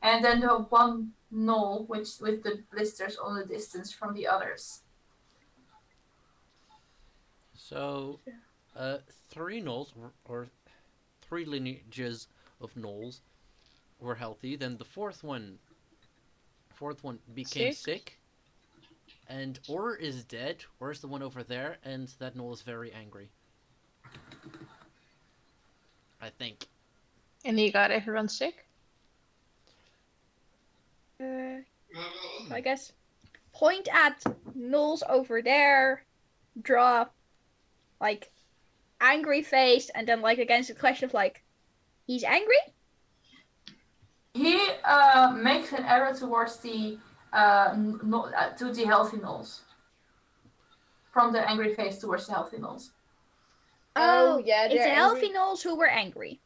And then the one knoll which with the blisters on the distance from the others. So, 3 gnolls, or 3 lineages of gnolls, were healthy. Then the fourth one became sick. And or is dead, or is the one over there, and that gnoll is very angry. I think. And you got everyone sick? I guess point at Knowles over there, draw like angry face, and then like against the question of like he's angry. He makes an arrow towards the to the healthy gnolls. From the angry face towards the healthy gnolls. Oh, yeah, it's they're the healthy angry. Knowles who were angry.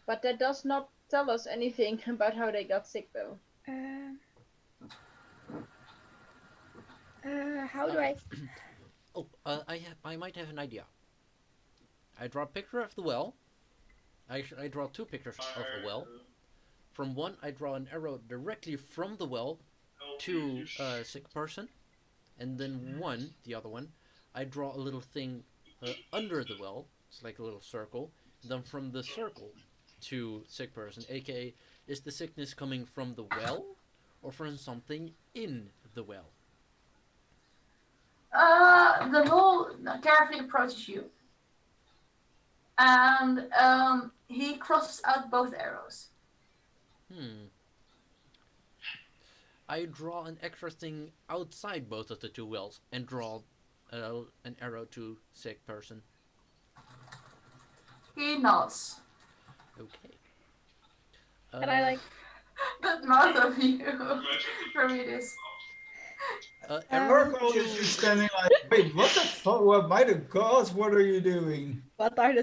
But that does not tell us anything about how they got sick, though. How do I? Oh, I might have an idea. I draw a picture of the well. Actually, I draw 2 pictures of a well. From one, I draw an arrow directly from the well to a sick person. And then the other one, I draw a little thing under the well. It's like a little circle. And then from the circle to sick person, aka, is the sickness coming from the well or from something in the well? The gnoll carefully approaches you. And he crosses out both arrows. I draw an extra thing outside both of the 2 wells and draw an arrow to sick person. He nods. Okay. And I like. That mouth of you. For me, it is. Arrow Oracle is to... just standing like, wait, what the fuck? What, by the gods, what are you doing? What are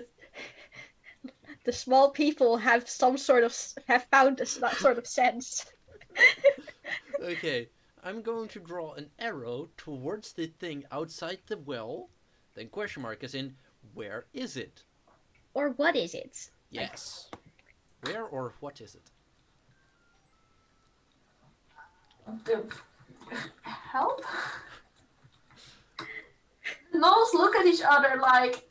the small people have found a sort of sense. Okay, I'm going to draw an arrow towards the thing outside the well. Then question mark is in, where is it? Or what is it? Yes. Where or what is it? Help? The gnolls look at each other like.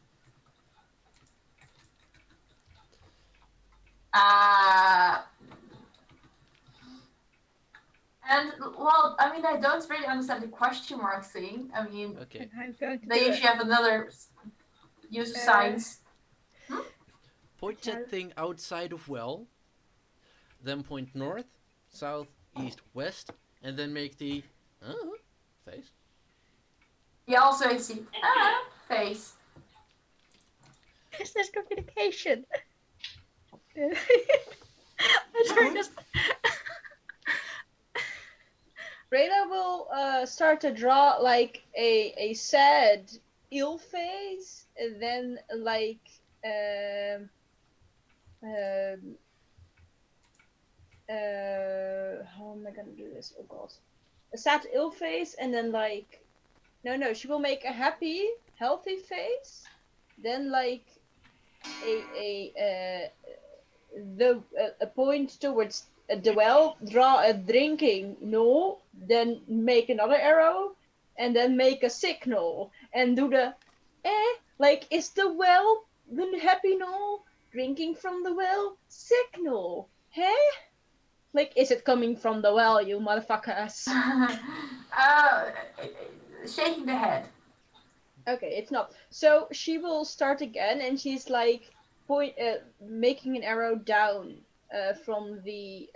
And well, I mean, I don't really understand the question mark thing. I mean, Okay. I'm going to they do usually have another use of signs. Point that thing outside of well. Then point north, south, east, west, and then make the face. You also see face. business communication. I turned this. Reyna will start to draw like a sad, ill face, and then like how am I gonna do this? Oh god, a sad, ill face, and then like no, she will make a happy, healthy face, then like a point towards the well, draw a drinking knoll, then make another arrow, and then make a sick knoll, and do the like, is the well the happy knoll, drinking from the well, sick knoll, hey? Like, is it coming from the well, you motherfuckers? Shaking the head. Okay, it's not. So she will start again, and she's like making an arrow down from the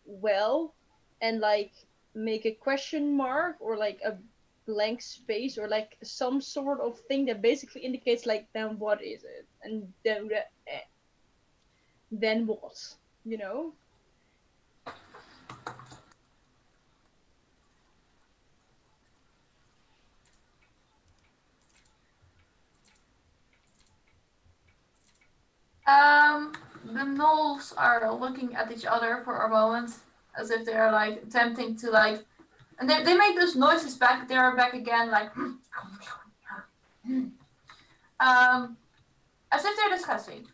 well, and like make a question mark or like a blank space or like some sort of thing that basically indicates like then what is it, and then what, you know? The gnolls are looking at each other for a moment, as if they are like attempting to like, and they make those noises back. They are back again, like, as if they're discussing.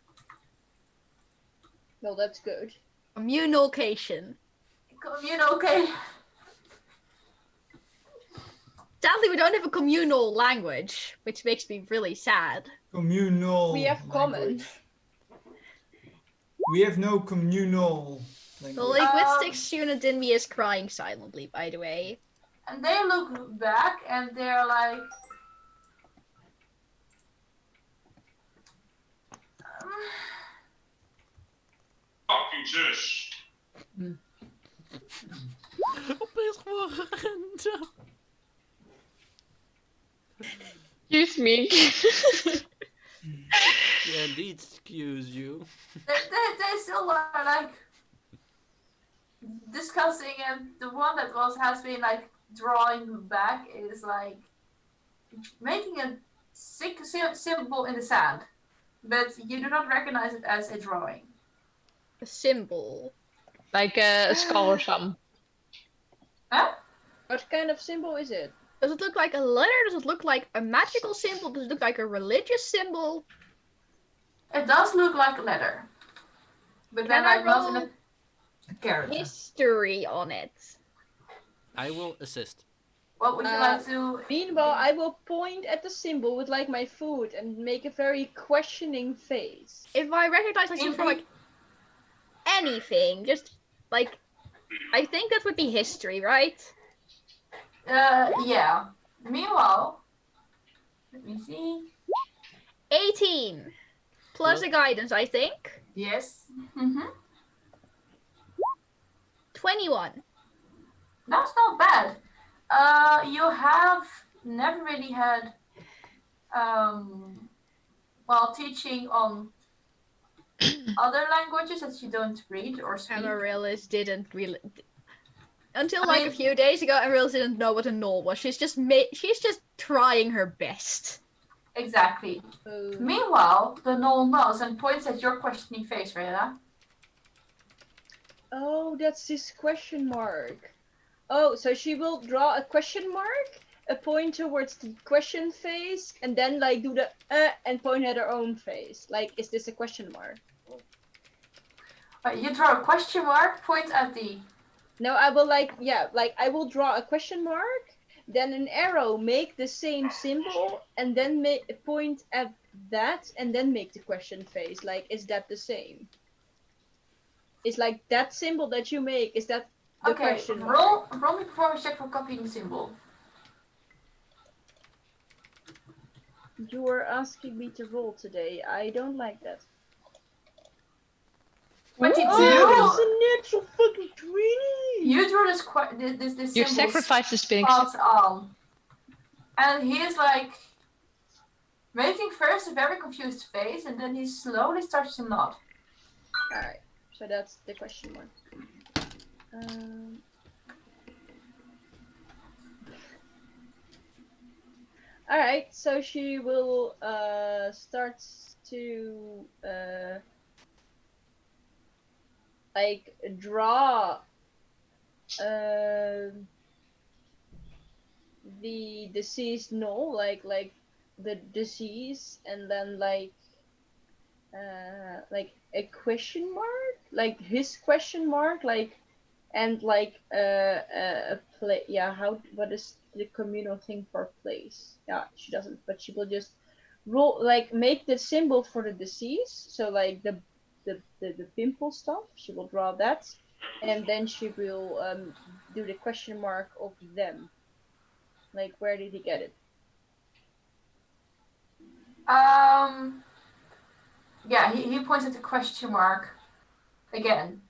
Well, that's good. Communication. Okay. Sadly, we don't have a communal language, which makes me really sad. Communal. We have common. language. We have no communal The language. linguistics unit in me is crying silently, by the way. And they look back and they're like, Fucking zus. Opeens gewoon gerend. Excuse me. Yeah, indeed, excuse you. they still are like discussing, and the one that has been like drawing back is like making a sick symbol in the sand, but you do not recognize it as a drawing. A symbol. Like a skull or something. Huh? What kind of symbol is it? Does it look like a letter? Does it look like a magical symbol? Does it look like a religious symbol? It does look like a letter, but Can then I like not roll in a character. history on it? I will assist. What would you like to? Meanwhile, I will point at the symbol with like my foot and make a very questioning face. If I recognize myself from like anything, just like I think that would be history, right? Yeah. Meanwhile, let me see. 18 plus a guidance, I think. Yes. 21. That's not bad. You have never really had, while teaching on other languages that you don't read or speak. Amaryllis didn't really. Until a few days ago, Amaryllis didn't know what a gnoll was. She's just trying her best. Exactly. Meanwhile, the gnoll knows and points at your questioning face, Rhea. Oh, that's this question mark. Oh, so she will draw a question mark, a point towards the question face, and then like do the and point at her own face. Like, is this a question mark? You draw a question mark, point at the. No, I will I will draw a question mark, then an arrow, make the same symbol, and then point at that, and then make the question face. Like, is that the same? Is like that symbol that you make, is that the question mark? Roll me performance check for copying the symbol. You are asking me to roll today. I don't like that. 22. Oh, it's a natural fucking 20. You drew this You symbol sacrificed the spinning. spot on. And he is like making first a very confused face, and then he slowly starts to nod. Alright, so that's the question mark. Alright, so she will start to like draw the deceased gnoll, like the disease, and then like a question mark, like his question mark, like, and like a play. Yeah, what is the communal thing for place? Yeah, she doesn't, but she will just roll, like make the symbol for the disease. So like the pimple stuff, she will draw that, and then she will do the question mark of them. Like, where did he get it? Yeah, he points at the question mark again.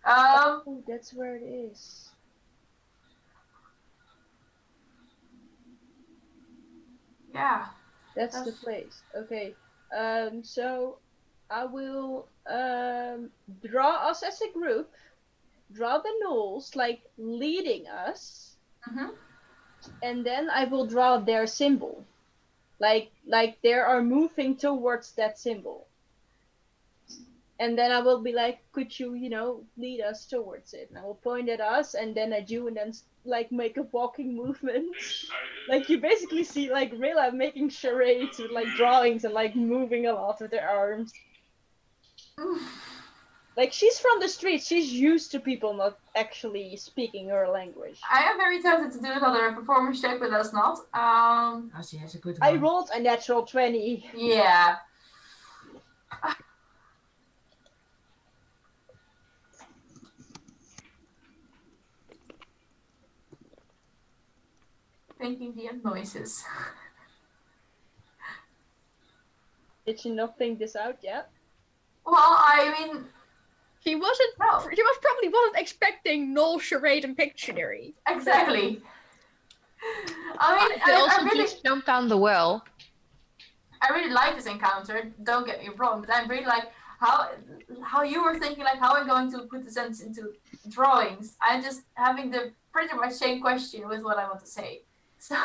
Oh, that's where it is. Yeah. That's the place. Okay. So I will draw us as a group. Draw the gnolls like leading us, Mm-hmm. and then I will draw their symbol, like they are moving towards that symbol. And then I will be like, could you, lead us towards it? And I will point at us, and then at you, and then like make a walking movement. Like you basically see like Rilla making charades with like drawings and like moving a lot with her arms. Like she's from the streets, she's used to people not actually speaking her language. I am very tempted to do another performance check, but that's not. Oh, she has a good one. I rolled a natural 20. Yeah. Thinking the end noises. Did you not think this out yet? Well, I mean, She wasn't. no. She was probably wasn't expecting Null, Charade, and Pictionary. Exactly. I mean, I also I really, just jumped down the well. I really like this encounter. Don't get me wrong, but I'm really like how you were thinking, like how I'm going to put the sentence into drawings. I'm just having the pretty much same question with what I want to say. So.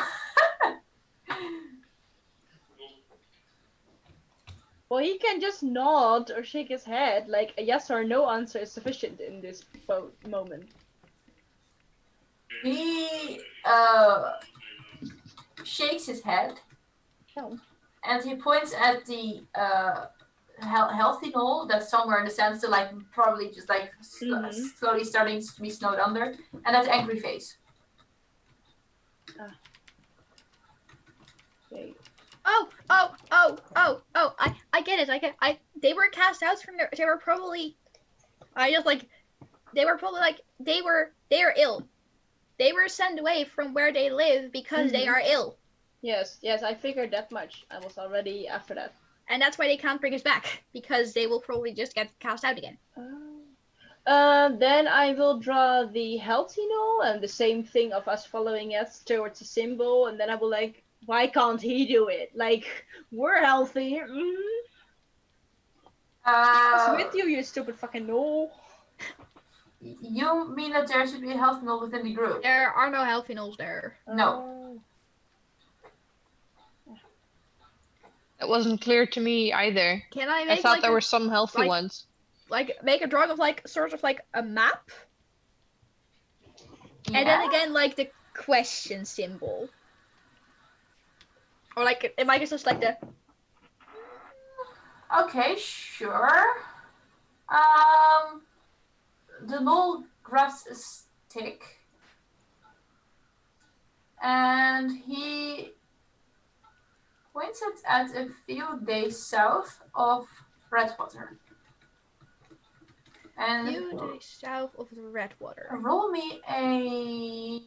Well, he can just nod or shake his head. Like a yes or no answer is sufficient in this moment. He shakes his head, Oh. and he points at the healthy knoll that's somewhere in the standstill, like probably just like slowly starting to be snowed under, and that angry face. Okay. Oh! I get it. They were cast out from their. They were probably. They were probably like they are ill. They were sent away from where they live because they are ill. Yes, I figured that much. I was already after that. And that's why they can't bring us back, because they will probably just get cast out again. Then I will draw the healthy knoll and the same thing of us following us towards the symbol, and then I will like, why can't he do it? Like, we're healthy. What's with you, you stupid fucking knoll? You mean that there should be a health knoll within the group? There are no healthy knolls there. No. It wasn't clear to me either. Can I make I thought like there were some healthy ones. Like make a drawing of like sort of like a map? Yeah. And then again like the question symbol. Or like it might be just like the Okay, sure. The knoll grabs a stick and he points it at a few days south of Redwater. And few days south of the Redwater. roll me a.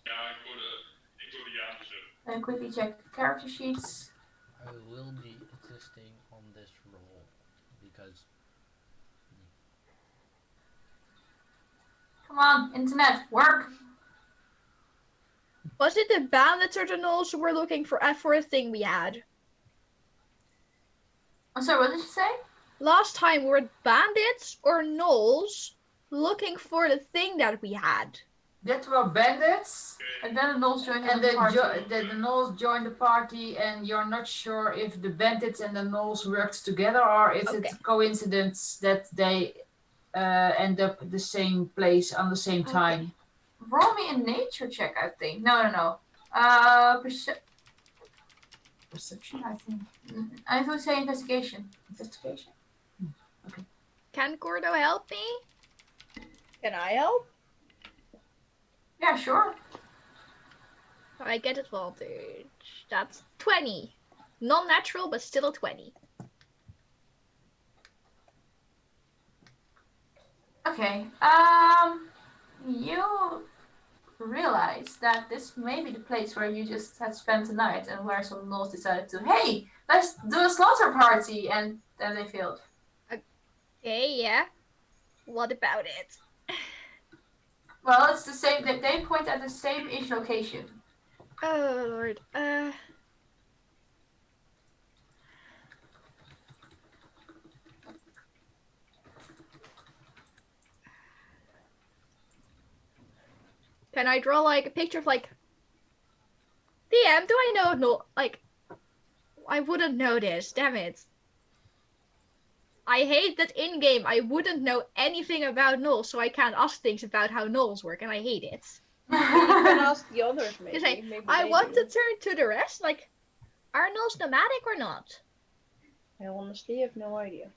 Ja, ik doe de ja dus. And quickly check character sheets. I will be assisting on this roll because. Come on, internet, work. Was it the bandits or the gnolls who were looking for a thing we had? I'm sorry, what did you say? Last time were it bandits or gnolls looking for the thing that we had? That were bandits, And then the gnolls joined and the the party. gnolls joined the party, and you're not sure if the bandits and the gnolls worked together or if Okay. it's coincidence that they end up at the same place on the same time. Roll me a nature check, I think. No. Perception, I think. I would say investigation. Investigation. Okay. Can Gordo help me? Can I help? Yeah, sure. I get advantage. That's 20. Non-natural, but still a 20. Okay. You realize that this may be the place where you just had spent the night and where some gnolls decided to, hey, let's do a slaughter party, and then they failed. Okay, yeah. What about it? Well, it's the same. They point at the same-ish location. Oh lord. Can I draw like a picture of like DM? Do I know no like I wouldn't know this, damn it. I hate that in game I wouldn't know anything about gnolls, so I can't ask things about how gnolls work, and I hate it. You can ask the others maybe. Say, Maybe I they want do. to turn to the rest, like, are gnolls nomadic or not? I honestly have no idea.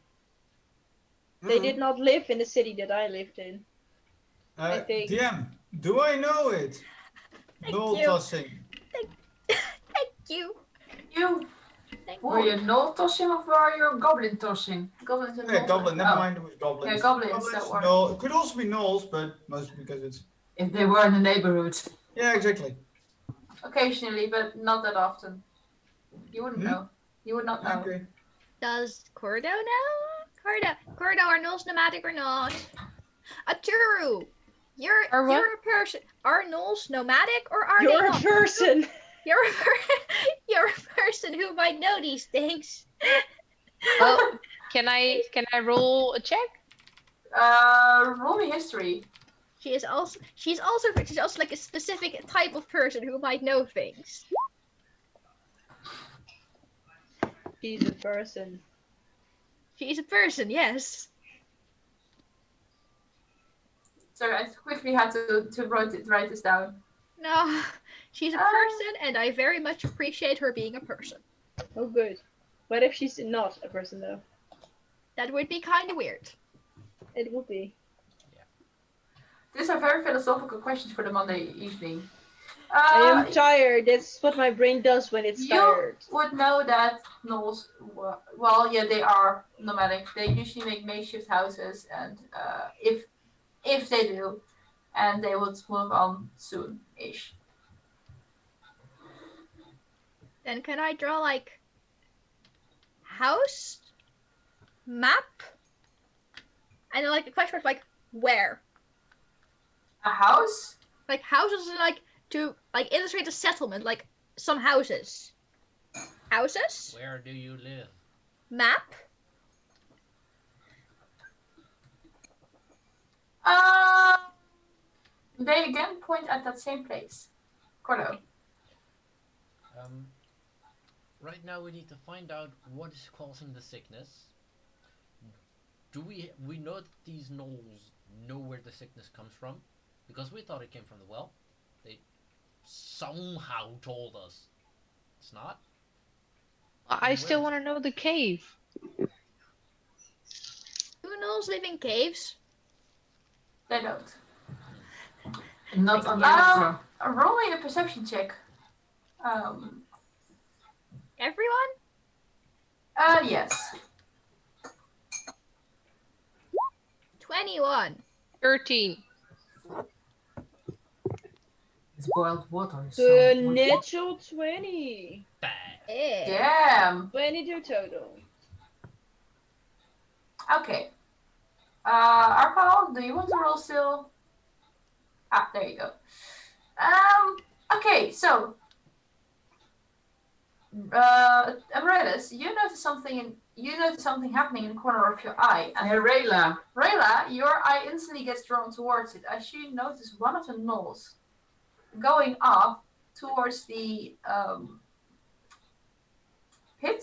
They did not live in the city that I lived in. I think. DM, do I know it? Thank Null you. tossing. Thank you. You Thank Were you gnoll tossing or were you goblin tossing? goblins and Yeah, gnolls. goblin. Never Oh. mind, it was goblins. Yeah, goblins that were. No, it could also be gnolls, but mostly because it's. If they were in the neighborhood. Yeah, exactly. Occasionally, but not that often. You wouldn't know. You would not know. Okay. Does Cordo know? Cordo, are gnolls nomadic or not? Aturu, you're Are what? a person. Are gnolls nomadic or are You're they a not? person. You're a person who might know these things. Well, can I roll a check? Roll me history. She's also like a specific type of person who might know things. She's a person. She's a person, yes. Sorry, I quickly had to write this down. No, she's a person, and I very much appreciate her being a person. Oh, good. What if she's not a person though? That would be kind of weird. It would be. These are very philosophical questions for the Monday evening. I am tired. That's what my brain does when it's tired. You would know that gnolls, well, yeah, they are nomadic. They usually make makeshift houses, and if they do, and they would move on soon-ish. Then can I draw like house map? And then like the question was like where? A house? Like houses and like to like illustrate a settlement, like some houses. Houses? Where do you live? Map? They again point at that same place. Cordo. Right now we need to find out what is causing the sickness. Do we know that these gnolls know where the sickness comes from? Because we thought it came from the well. They somehow told us it's not. I still want to know the cave. Do gnolls live in caves? They don't. Not on the Roll me a perception check. Everyone? Yes. 21. 13. It's boiled water. Is The so natural 20. Bad. Yeah. Damn. 22 total. Okay. Arpal, do you want to roll still? Ah, there you go. Okay, so Emeritus, you notice something happening in the corner of your eye. And Hey, Rayla. Rayla, your eye instantly gets drawn towards it as you notice one of the gnolls going off towards the pit.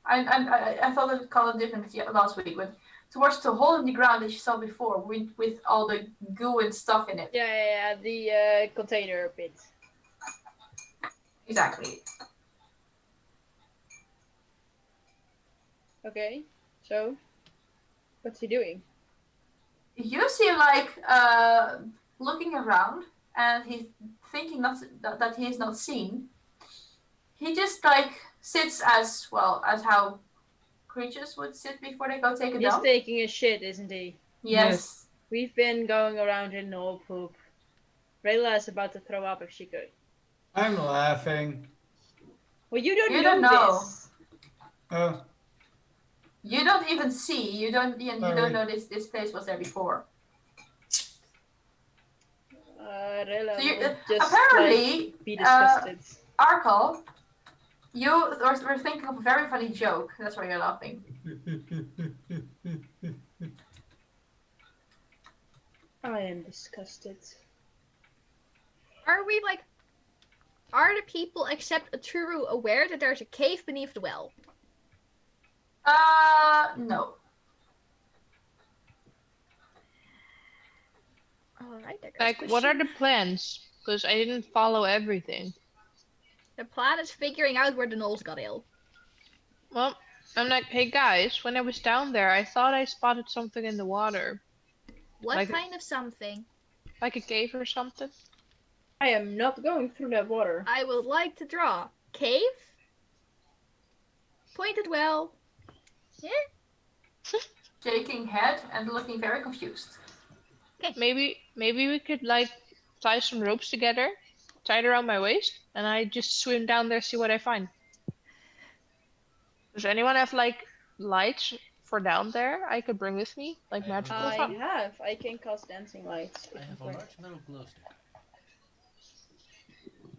I thought it called it different last week, but towards the hole in the ground that you saw before with all the goo and stuff in it. Yeah, the container bit. Exactly. Okay, so what's he doing? You see him like looking around, and he's thinking that he is not seen. He just like sits as well as how creatures would sit before they go take a He's dump. taking a shit, isn't he? Yes. We've been going around in no poop. Rayla is about to throw up if she could. I'm laughing. Well, you don't You know don't know. this. Oh, You don't even see. You don't Sorry. know this place was there before. Rayla So you, will just apparently, be disgusted. Arkle, you were thinking of a very funny joke. That's why you're laughing. I am disgusted. Are we like? Are the people except Aturu aware that there's a cave beneath the well? No. Alright, there goes Like, what are question. the plans? Because I didn't follow everything. The plan is figuring out where the gnolls got ill. Well, I'm like, hey guys, when I was down there, I thought I spotted something in the water. What Like- kind of something? Like a cave or something. I am not going through that water. I would like to draw. Cave? Pointed well. Shaking head and looking very confused. Maybe we could like tie some ropes together, tie it around my waist, and I just swim down there, see what I find. Does anyone have like lights for down there I could bring with me? Like magical I stuff? have. I can cast dancing lights. I have a large metal glow stick.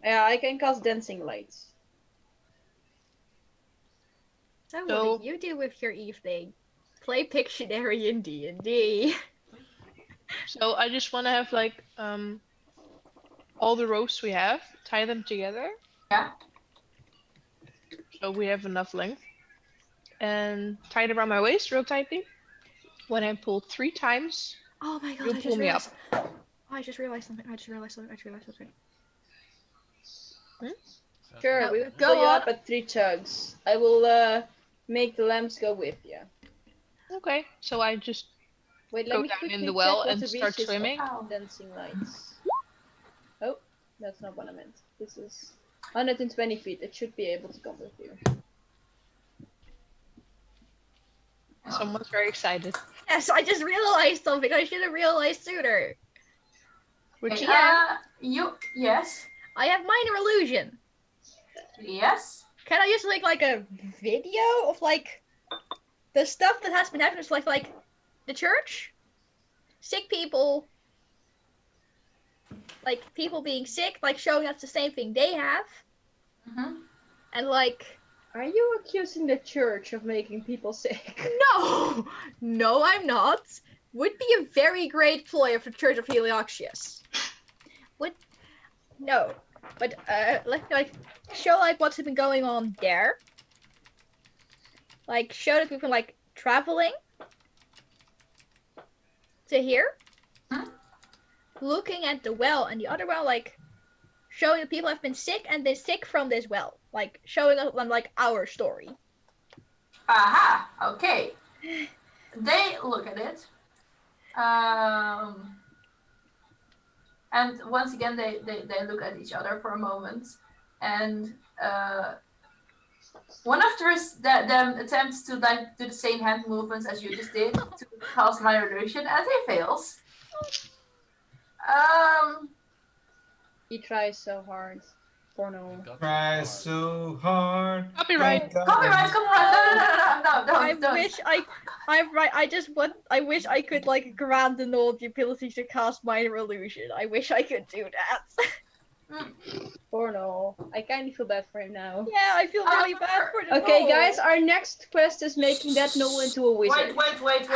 Yeah, I can cast dancing lights. So So- what did you do with your evening? Play Pictionary in D&D. So I just want to have like all the ropes we have, tie them together. Yeah. So we have enough length. And tie it around my waist real tightly. When I pull 3 times, Oh my god, you'll I pull just me up. realized. Oh, I just realized something. I just realized something. Sure, No, we will go pull you on. up at 3 chugs. I will make the lamps go with you. Okay, so I just Wait, Go let me down quickly in the check well what and the start reach is of swimming? Ow. dancing lights. Oh, that's not what I meant. This is 120 feet. It should be able to come with you. someone's very excited. Yes, I just realized something. I should have realized sooner. Which Okay, is yes. I have minor illusion. Yes. Can I just make like a video of like the stuff that has been happening? So like the church, sick people, like people being sick, like showing us the same thing they have, Mm-hmm. and like Are you accusing the church of making people sick? no, I'm not. Would be a very great ploy of the Church of Helioxius. No, but like show like what's been going on there. Like show that we've been like traveling to here, Huh? looking at the well and the other well, like showing that people have been sick and been sick from this well, like showing them like our story. Aha. Okay. They look at it. And once again, they look at each other for a moment, and one of them attempts to like do the same hand movements as you just did to cast my illusion, and he fails. He tries so hard. Porno. Try so hard. Copyright. Copyright! No, I don't. wish I wish I could like grant the Nord the ability to cast minor illusion. I wish I could do that. Porno. I kind of feel bad for him now. Yeah, I feel really bad for the Okay, Nord. guys, our next quest is making that gnoll into a wizard. Wait.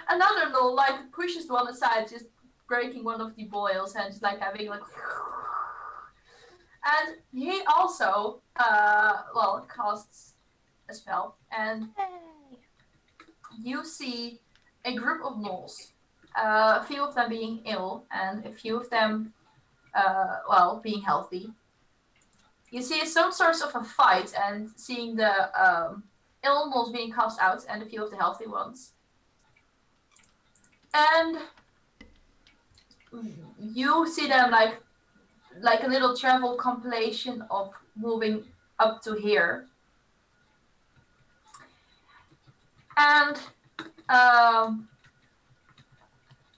Another null like pushes one aside, just breaking one of the boils and just like having like. And he also casts a spell, and you see a group of gnolls, a few of them being ill and a few of them being healthy. You see some sorts of a fight and seeing the ill gnolls being cast out and a few of the healthy ones. And you see them like a little travel compilation of moving up to here. And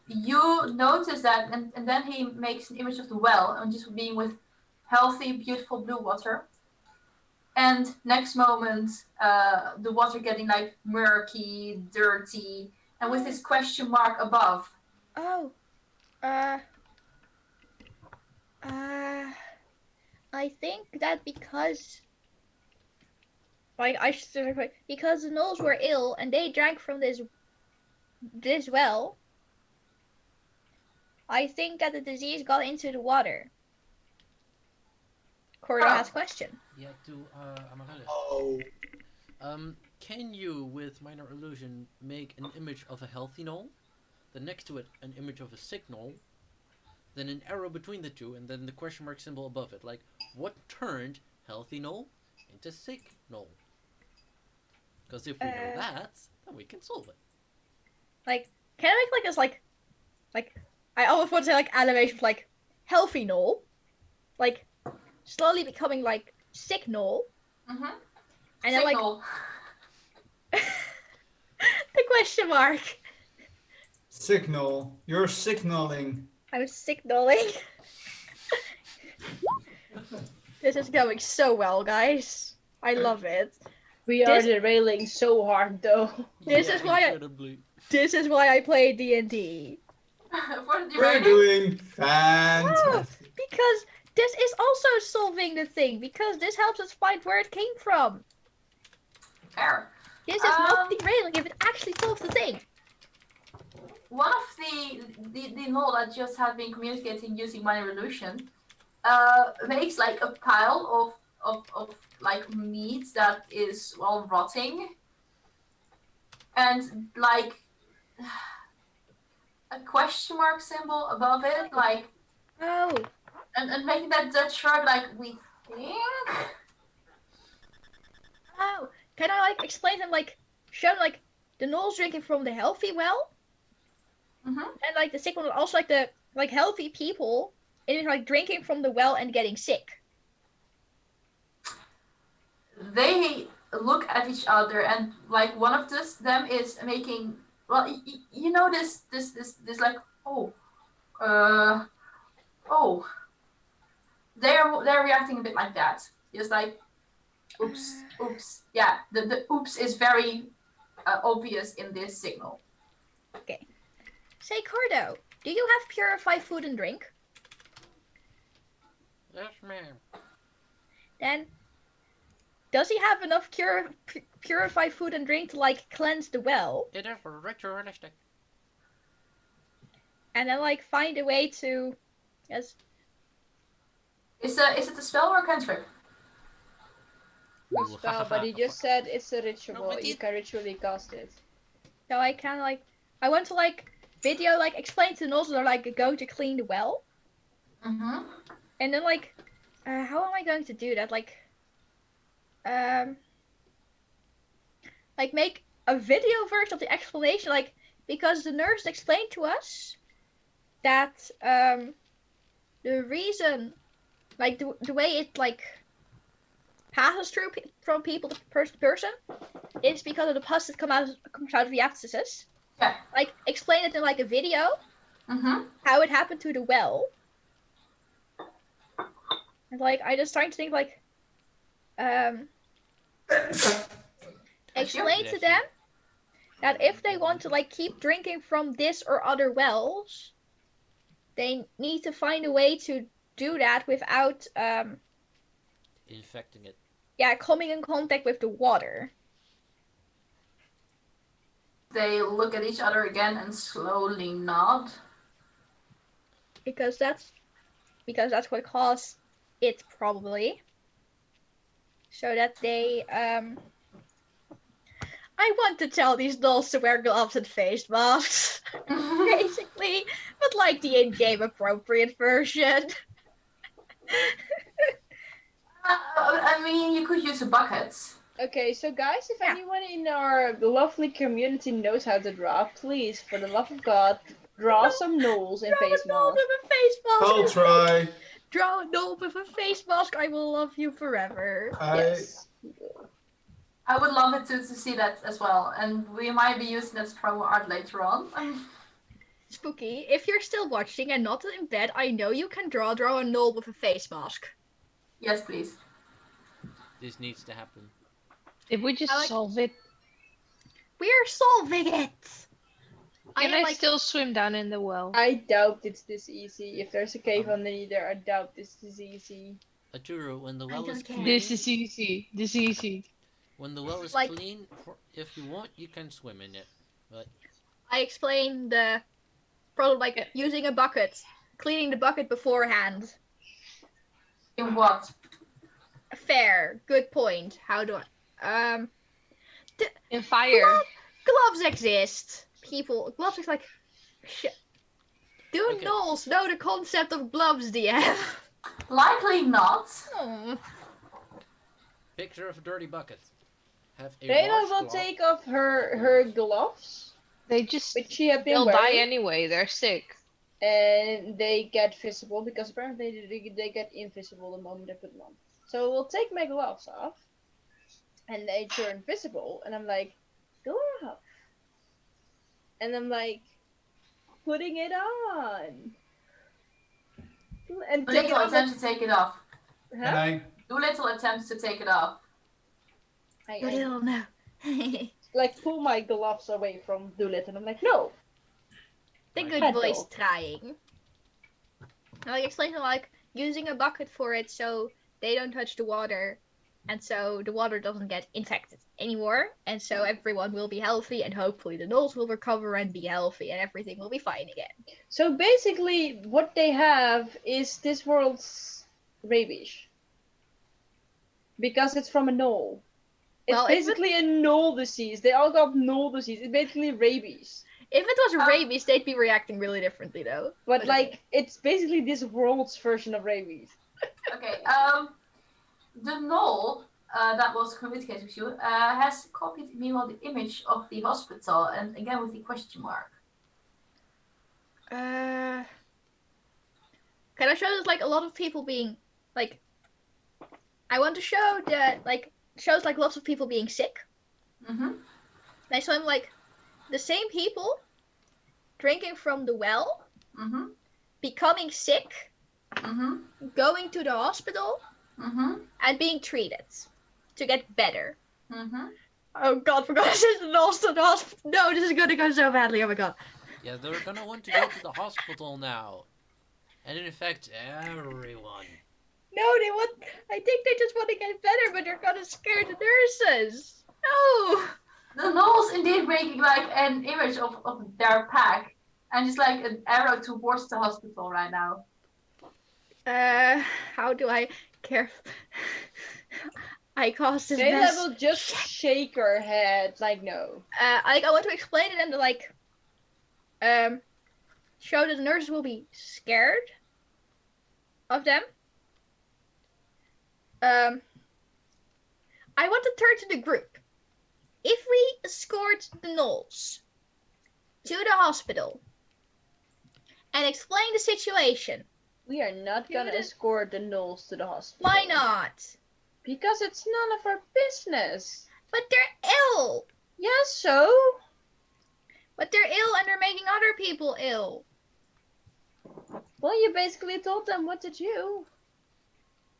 you notice that, and then he makes an image of the well and just being with healthy, beautiful blue water. And next moment, the water getting like murky, dirty, and with this question mark above. Oh. I think that because like I should because the gnolls were ill and they drank from this well. I think that the disease got into the water. Cordo has a question. Yeah, to Amaryllis. Oh. Can you, with minor illusion, make an image of a healthy gnoll, then next to it an image of a sick gnoll, then an arrow between the two, and then the question mark symbol above it? Like, what turned healthy gnoll into sick gnoll? Because if we know that, then we can solve it. Like, can I make like this like I almost want to say like animation for like healthy gnoll, like slowly becoming like sick gnoll, Mm-hmm. and then like Signal. the question mark. Signal. You're signaling. I'm signaling. This is going so well, guys. I love it. We are This- derailing so hard, though. This is why I- incredibly. This is why I play D&D. For the We're derailing? doing fantastic. Because this is also solving the thing. Because this helps us find where it came from. Fair. This is not derailing if it actually solves the thing. One of the gnoll that just had been communicating using minor illusion makes like a pile of like meat that is well rotting, and like a question mark symbol above it, like Oh. and making that shrug like we think. Oh. Can I like explain them like show them like the gnolls drinking from the healthy well? Mm-hmm. And like the sick one also like the like healthy people and like drinking from the well and getting sick. They look at each other, and like one of them is making you know this like oh they're reacting a bit like that, just like oops. Yeah, the oops is very obvious in this signal. Okay. Say Cordo, do you have purified food and drink? Yes, ma'am. Then does he have enough purified food and drink to like cleanse the well It is ritualistic. and then like find a way to yes Is it a spell or a cantrip? Spell, but he just said it's a ritual. No, but You it- can ritually cast it. so I kind of like I want to like video like explain to the gnolls they're like going to clean the well Mm-hmm. and then like how am I going to do that like make a video version of the explanation like because the nurse explained to us that the reason like the way it like passes through from people to person is because of the pus that comes out of the abscesses. Yeah. Like explain it in like a video Mm-hmm. how it happened to the well. And like I just trying to think like explain to them that if they want to like keep drinking from this or other wells, they need to find a way to do that without Infecting it. coming in contact with the water. They look at each other again and slowly nod. Because that's what caused it probably. So that they I want to tell these dolls to wear gloves and face masks, basically, but like the in-game appropriate version. I mean, you could use a bucket. Okay, so guys, if Yeah. anyone in our lovely community knows how to draw, please, for the love of God, draw some gnolls in Draw face a knoll masks. with a face mask. I'll try. Draw a knoll with a face mask. I will love you forever. Yes. I would love it to see that as well, and we might be using that as promo art later on. Spooky, if you're still watching and not in bed, I know you can draw a knoll with a face mask. Yes, please. This needs to happen. If we just I like- solve it, We're solving it! can I still swim down in the well? I doubt it's this easy. If there's a cave underneath there, I doubt this is easy. Achuru, when the well don't is care. clean, This is easy. This is easy. when the well is Like- clean, if you want, you can swim in it. But I explained the problem, like using a bucket, cleaning the bucket beforehand. In what? Fair, good point. How do I? In fire. Gloves exist. Gloves is like, shit. Do Okay. gnolls know the concept of gloves, DM? Likely not. Hmm. picture of a dirty bucket. Have a Reyna will washcloth. take off her gloves, They just which she had been they'll die wearing, anyway. They're sick. and they get visible because apparently they get invisible the moment I put them on. So we'll take my gloves off, and they turn visible, and I'm like, glove, and I'm like, putting it on, and take it Little off. attempts to take it off. And Huh? I Do little attempts to take it off. I Doolittle, no. like pull my gloves away from Doolittle, and I'm like, no. The Like good that. boy's trying. I like explain to like using a bucket for it so they don't touch the water, and so the water doesn't get infected anymore, and so everyone will be healthy, and hopefully the gnolls will recover and be healthy, and everything will be fine again. So basically, what they have is this world's rabies. Because it's from a gnoll. It's Well, if it- basically a gnoll disease. They all got gnoll disease. It's basically rabies. If it was rabies, they'd be reacting really differently, though. But like, it's basically this world's version of rabies. Okay. The knoll that was communicated with you has copied meanwhile the image of the hospital, and again with the question mark. Can I show there's like a lot of people being like? I want to show that like shows like lots of people being sick. Mm-hmm. And I show them like the same people drinking from the well, Mm-hmm. becoming sick, Mm-hmm. going to the hospital, Mm-hmm. and being treated to get better. Mm-hmm. Oh God, for God's sake, the hospital! No, this is gonna go so badly. Oh my God. Yeah, they're gonna want to go to the hospital now. And in fact, everyone. No, they want. I think they just want to get better, but they're gonna scare the nurses. No. The gnolls indeed making like an image of their pack, and it's like an arrow towards the hospital right now. How do I care? I caused this Reyna mess. will just shake her head, like, no. I want to explain it and to like, show that the nurses will be scared of them. I want to turn to the group. If we escort the gnolls to the hospital and explain the situation, We are not You gonna didn't- escort the gnolls to the hospital. why not? Because it's none of our business. But they're ill. Yeah, so? But they're ill and they're making other people ill. Well, you basically told them what to do.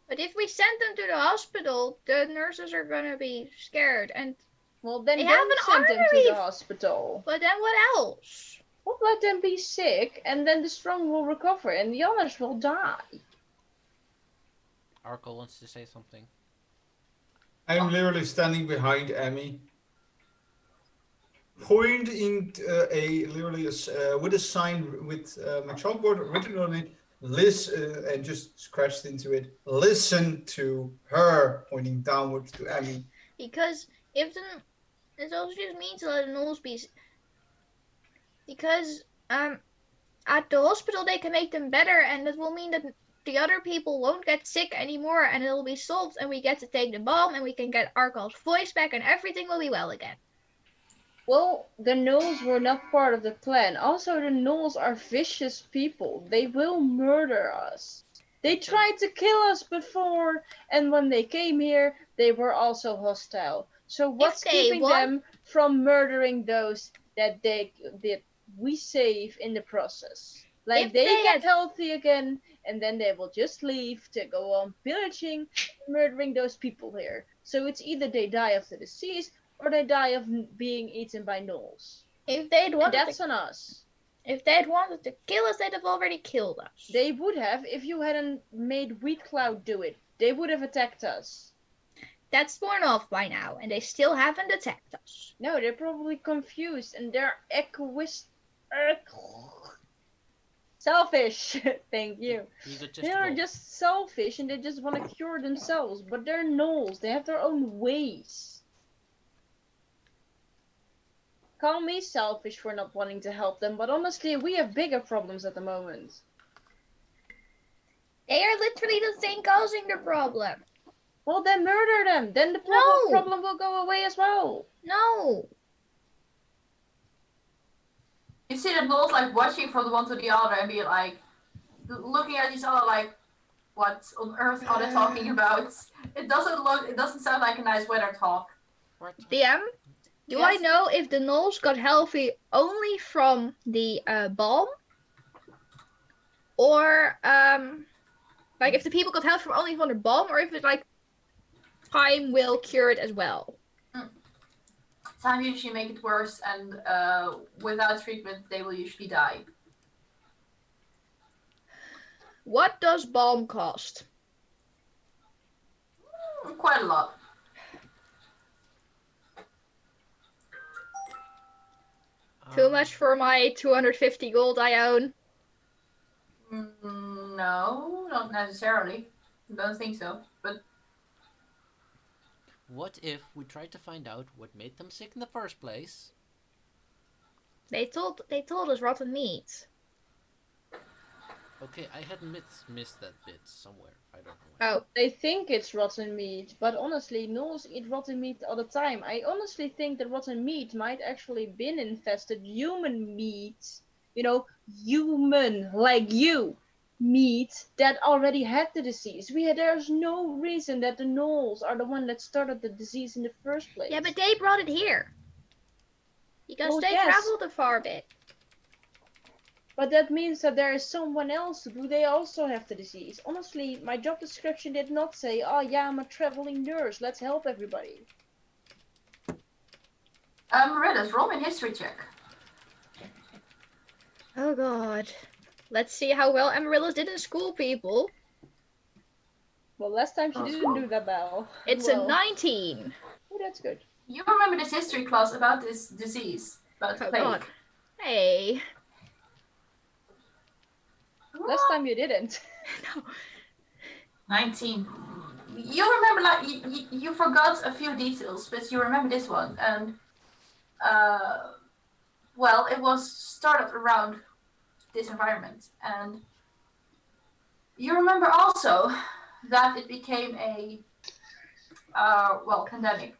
But if we send them to the hospital, the nurses are gonna be scared. And Well, then They don't have an send them to artery. the hospital. but then what else? Well, let them be sick, and then the strong will recover, and the others will die. Arco wants to say something. I'm literally standing behind Emmy, pointing with a sign with my chalkboard written on it. Listen, and just scratched into it. Listen to her, pointing downwards to Emmy. Because if it also just means to let the gnolls be. Because at the hospital they can make them better, and that will mean that the other people won't get sick anymore, and it'll be solved, and we get to take the bomb, and we can get Arkal's voice back, and everything will be well again. Well, the gnolls were not part of the plan. Also, the gnolls are vicious people. They will murder us. They tried to kill us before, and when they came here, they were also hostile. So what's they keeping want- them from murdering those that we save in the process. Like If they they get had- healthy again, and then they will just leave to go on pillaging, murdering those people here. So it's either they die of the disease or they die of being eaten by gnolls. If they'd And wanted that's to, on us. if they'd wanted to kill us, they'd have already killed us. They would have if you hadn't made Wheat Cloud do it. They would have attacked us. That's worn off by now, and they still haven't attacked us. No, they're probably confused and they're selfish. Thank you. They Egotistical. are just selfish and they just want to cure themselves. But they're gnolls. They have their own ways. Call me selfish for not wanting to help them, but honestly, we have bigger problems at the moment. They are literally the thing causing the problem. Well, then murder them. Then the No. problem will go away as well. No. You see the gnolls like watching from one to the other and be like looking at each other like, what on earth are they talking about? It doesn't sound like a nice weather talk. What? DM, do I Yes? know if the gnolls got healthy only from the balm? Or, like if the people got healthy only from the balm, or if it's like time will cure it as well? Time usually make it worse, and without treatment, they will usually die. What does balm cost? Quite a lot. Too much for my 250 gold I own? No, not necessarily. Don't think so. But What if we tried to find out what made them sick in the first place? They told us rotten meat. Okay, I had missed that bit somewhere. I don't know where. Oh, They think it's rotten meat, but honestly, gnolls eat rotten meat all the time. I honestly think that rotten meat might actually been infested human meat. You know, human, like you, meat that already had the disease. There's no reason that the gnolls are the one that started the disease in the first place. yeah, but they brought it here. Because Well, they yes. traveled a far bit. But that means that there is someone else who they also have the disease. Honestly, my job description did not say, oh yeah, I'm a traveling nurse, let's help everybody. Reddit, roll me a history check. Oh god. Let's see how well Amaryllis did in school, people. Well, last time she Oh, didn't cool. do that well. It's Well, a 19. Oh, that's good. You remember this history class about this disease, about the Oh plague? god. Hey. Last time you didn't. No. 19. You remember, like, you forgot a few details, but you remember this one. And, well, it was started around this environment. And you remember also that it became a, pandemic.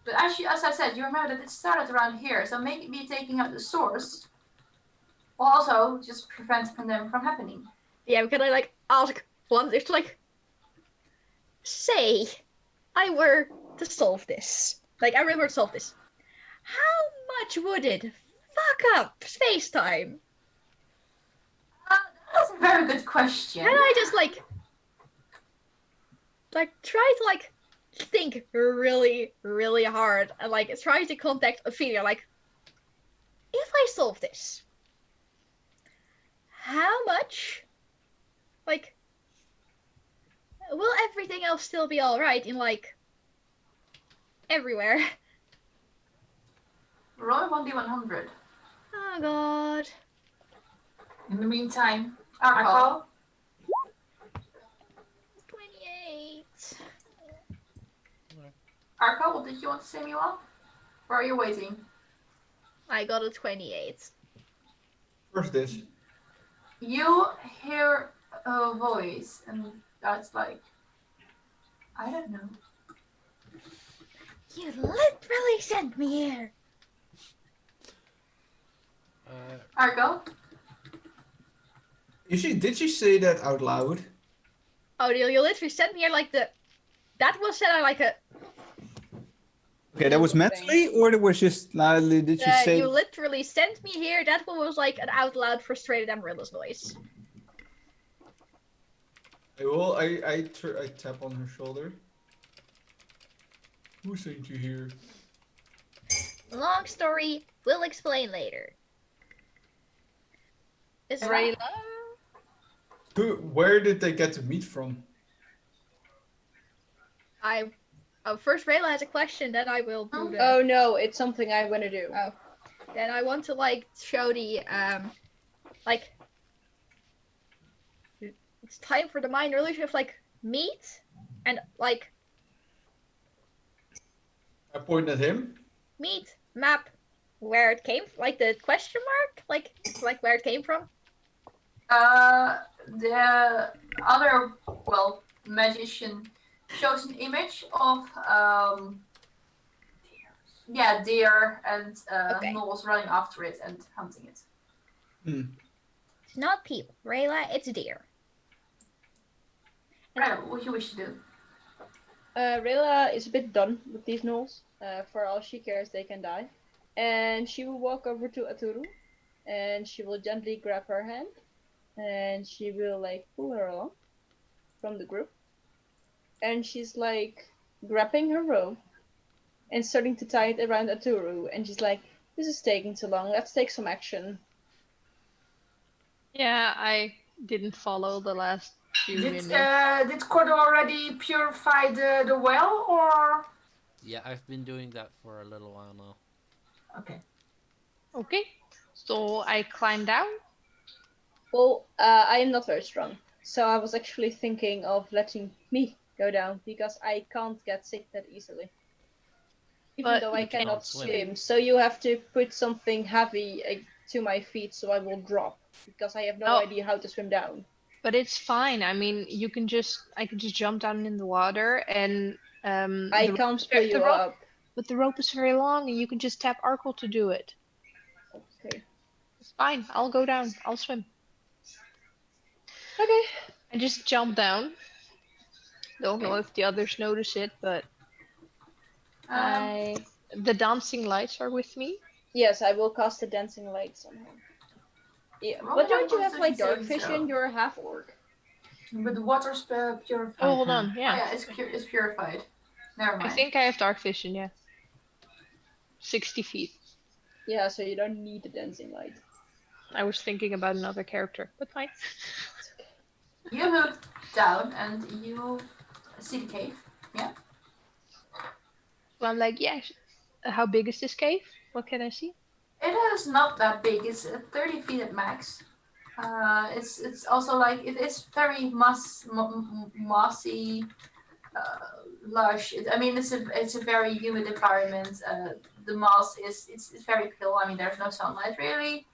But actually, as I said, you remember that it started around here. So maybe taking out the source will also just prevent the pandemic from happening. Yeah, can I like ask one? It's like, say, I were to solve this. Like, I really were to solve this. How much would it fuck up space time? That's a very good question. Can I just like try to like think really, really hard and like try to contact Ophelia? Like, if I solve this, how much? Like, will everything else still be all right in like everywhere? Roll 1d100. Oh god. In the meantime, Arco. 28. Arco, what did you want to say, Mila? Or are you waiting? I got a 28. First this. You hear a voice, and that's like, I don't know. You literally sent me here. Arco? Did she say that out loud? Oh, you literally sent me here like the. That was said like a. Okay, that was Little thing. mentally, or it was just did you say? You literally sent me here. That one was like an out loud frustrated Amarilla's voice. I tap on her shoulder. Who sent you here? Long story, we'll explain later. Is Rayla? Where did they get the meat from? I first Rayla has a question, then I will do the Oh no, it's something I want to do. Oh. Then I want to like show the like it's time for the mind relationship of like meat and like I point at him. meat map where it came like the question mark like where it came from. The other, well, magician shows an image of deer and Okay. gnolls running after it and hunting it. It's not people, Rayla, it's deer. Right, what you wish to do? Rayla is a bit done with these gnolls. For all she cares, they can die. And she will walk over to Aturu, and she will gently grab her hand, and she will like pull her along from the group. And she's like grabbing her rope and starting to tie it around Aturu, and she's like, "This is taking too long. Let's take some action." Yeah, I didn't follow the last few minutes. Did Cordo already purify the well, or? Yeah, I've been doing that for a little while now. Okay. Okay, so I climb down. Well, I am not very strong, so I was actually thinking of letting me go down because I can't get sick that easily. Even But though I you can- cannot swim. swim, so you have to put something heavy to my feet so I will drop because I have no Oh. idea how to swim down. But it's fine. I mean, I can just jump down in the water and I the can't rope- pull the you rope- up. But the rope is very long, and you can just tap Arkle to do it. Okay. It's fine. I'll go down. I'll swim. Okay. I just jump down. Don't know if the others notice it, but the dancing lights are with me. Yes, I will cast the dancing lights on him. Yeah, Roll but me don't you one have like dark constitution vision? saving You're a half orc. But the water's purified. Oh, hold now. on. Yeah. Oh yeah, it's purified. Never mind. I think I have dark vision. Yeah. 60 feet. Yeah, so you don't need the dancing light. I was thinking about another character, but fine. You look down and you see the cave. So I'm like, yeah. How big is this cave? What can I see? It is not that big. It's 30 feet at max. It's also like it is very mossy, lush. I mean, it's a very humid environment. The moss it's very pale. I mean, there's no sunlight really.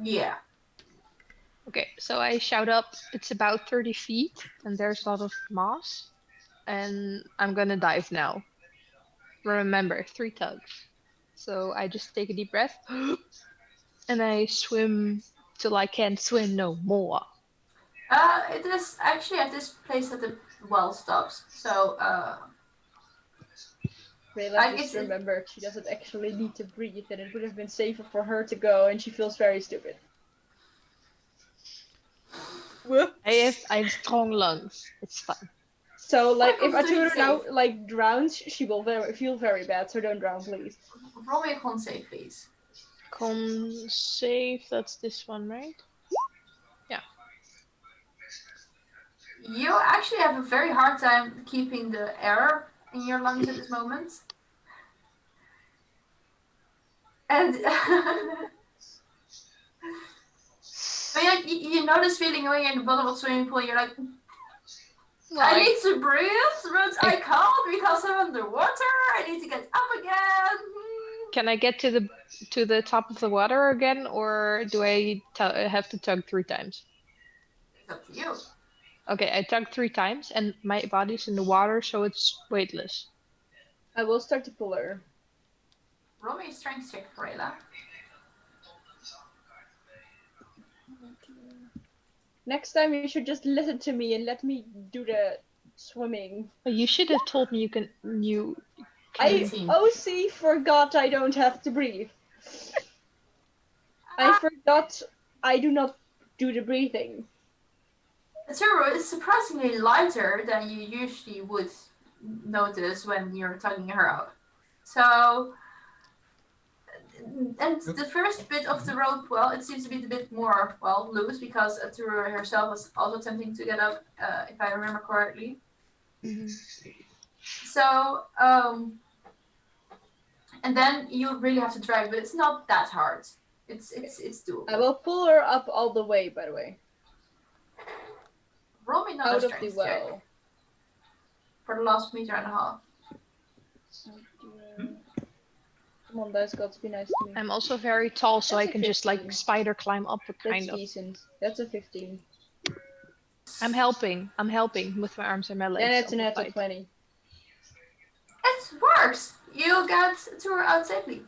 Yeah. Okay, so I shout up, it's about 30 feet, and there's a lot of moss, and I'm gonna dive now. Remember, 3 tugs. So I just take a deep breath, and I swim till I can't swim no more. It is actually at this place that the well stops. So Rayla I just guess it- remembered she doesn't actually need to breathe, and it would have been safer for her to go, and she feels very stupid. Whoop. I have strong lungs. It's fine. So, like, if Constitution Aturu now, save. like, drowns, she will feel very bad, so don't drown, please. roll me a con save, please. Con save, that's this one, right? You actually have a very hard time keeping the air in your lungs at this moment. And but yeah, you know this feeling when you're in the bottom of the swimming pool, you're like, I need to breathe, but I can't because I'm underwater. I need to get up again. Can I get to the top of the water again, or do I have to tug 3 times? It's up to you. Okay, I tug 3 times, and my body's in the water, so it's weightless. I will start to pull her. Roll me a strength check, Rayla. Next time you should just listen to me and let me do the swimming. You should have told me you can. I 18. OC forgot I don't have to breathe. I forgot I do not do the breathing. Tsuru is surprisingly lighter than you usually would notice when you're tugging her out. So, and the first bit of the rope, well, it seems to be a bit more, well, loose because Tsuru herself was also attempting to get up, if I remember correctly. Mhm. So, and then you really have to drag, but it's not that hard. It's doable. I will pull her up all the way, by the way. Roll me another Out of the strength well. check for the last meter and a half. Come on, dice gods, be nice to me. I'm also very tall, so That's I a can just like 15. spider climb up it, That's kind of. decent. That's a 15. I'm helping. I'm helping with my arms and my legs. Then it's on a the natural fight. 20. It works. You get Tsuru out safely.